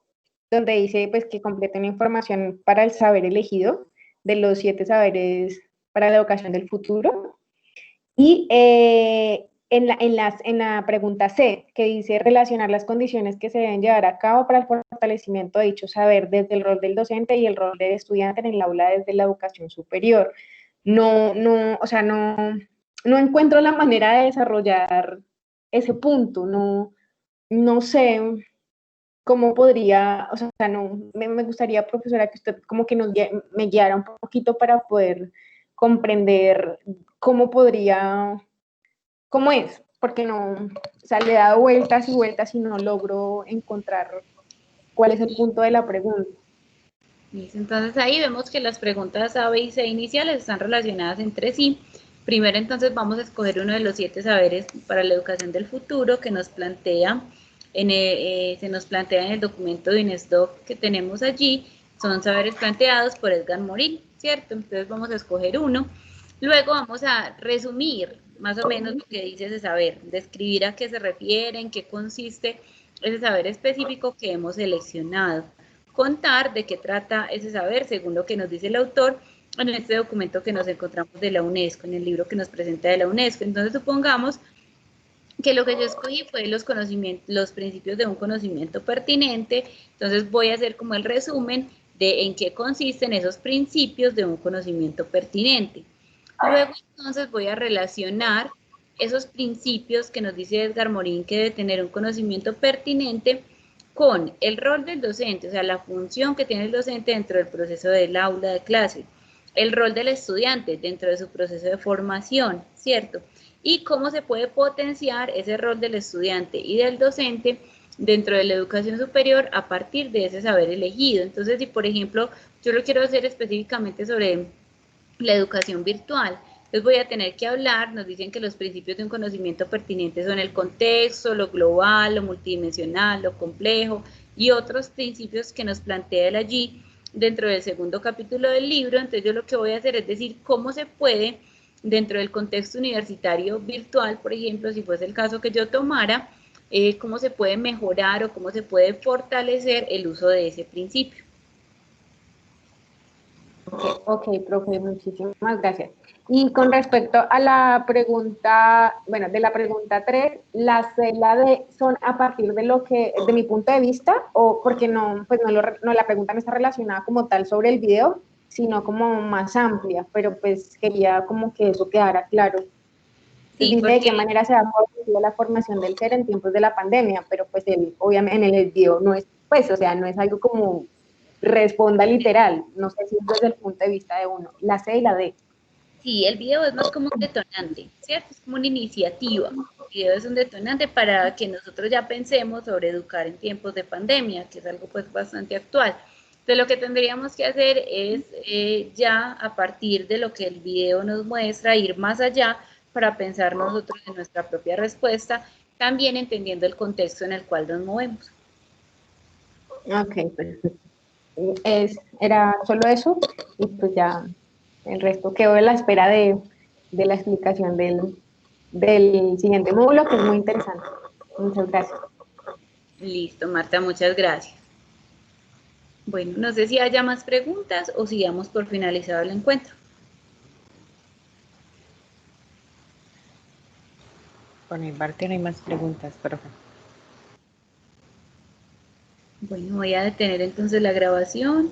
donde dice pues que completen información para el saber elegido de los 7 saberes para la educación del futuro. Y en la pregunta C, que dice relacionar las condiciones que se deben llevar a cabo para el fortalecimiento de dicho saber desde el rol del docente y el rol del estudiante en el aula desde la educación superior. No encuentro la manera de desarrollar ese punto, no sé cómo podría, me gustaría, profesora, que usted como que me guiara un poquito para poder comprender cómo es, porque le he dado vueltas y vueltas y no logro encontrar cuál es el punto de la pregunta. Entonces ahí vemos que las preguntas A, B y C iniciales están relacionadas entre sí. Primero entonces vamos a escoger uno de los 7 saberes para la educación del futuro que nos plantea, se nos plantea en el documento de INESDOC que tenemos allí. Son saberes planteados por Edgar Morin, ¿cierto? Entonces vamos a escoger uno. Luego vamos a resumir más o menos lo que dice ese saber, describir a qué se refiere, en qué consiste ese saber específico que hemos seleccionado, contar de qué trata ese saber según lo que nos dice el autor en este documento que nos encontramos de la UNESCO, en el libro que nos presenta de la UNESCO. Entonces supongamos que lo que yo escogí fue los principios de un conocimiento pertinente. Entonces voy a hacer como el resumen de en qué consisten esos principios de un conocimiento pertinente. Luego entonces voy a relacionar esos principios que nos dice Edgar Morin que debe tener un conocimiento pertinente con el rol del docente, o sea, la función que tiene el docente dentro del proceso del aula de clase, el rol del estudiante dentro de su proceso de formación, ¿cierto? y cómo se puede potenciar ese rol del estudiante y del docente dentro de la educación superior a partir de ese saber elegido. Entonces, si por ejemplo yo lo quiero hacer específicamente sobre la educación virtual, entonces voy a tener que hablar, nos dicen que los principios de un conocimiento pertinente son el contexto, lo global, lo multidimensional, lo complejo y otros principios que nos plantea él allí dentro del segundo capítulo del libro. Entonces yo lo que voy a hacer es decir cómo se puede, dentro del contexto universitario virtual, por ejemplo, si fuese el caso que yo tomara, cómo se puede mejorar o cómo se puede fortalecer el uso de ese principio. Ok, profe, muchísimas gracias. Y con respecto a la pregunta, bueno, de la pregunta 3, ¿la C y la D son a partir de lo que, de mi punto de vista, o porque no, pues no, la pregunta no está relacionada como tal sobre el video, sino como más amplia, pero pues quería como que eso quedara claro. Sí, Dice porque de qué manera se ha favorecido la formación del ser en tiempos de la pandemia, pero pues obviamente en el video no es, pues, o sea, no es algo como responda literal, no sé si es desde el punto de vista de uno, la C y la D. sí, el video es más como un detonante, ¿cierto? Es como una iniciativa. El video es un detonante para que nosotros ya pensemos sobre educar en tiempos de pandemia, que es algo pues bastante actual. Entonces lo que tendríamos que hacer es ya a partir de lo que el video nos muestra, ir más allá para pensar nosotros en nuestra propia respuesta, también entendiendo el contexto en el cual nos movemos. Ok, perfecto. Era solo eso y pues ya el resto quedó a la espera de la explicación del siguiente módulo, que es muy interesante. Muchas gracias. Listo, Marta, muchas gracias. Bueno, no sé si haya más preguntas o si damos por finalizado el encuentro. Por mi parte no hay más preguntas, profe. Bueno, voy a detener entonces la grabación.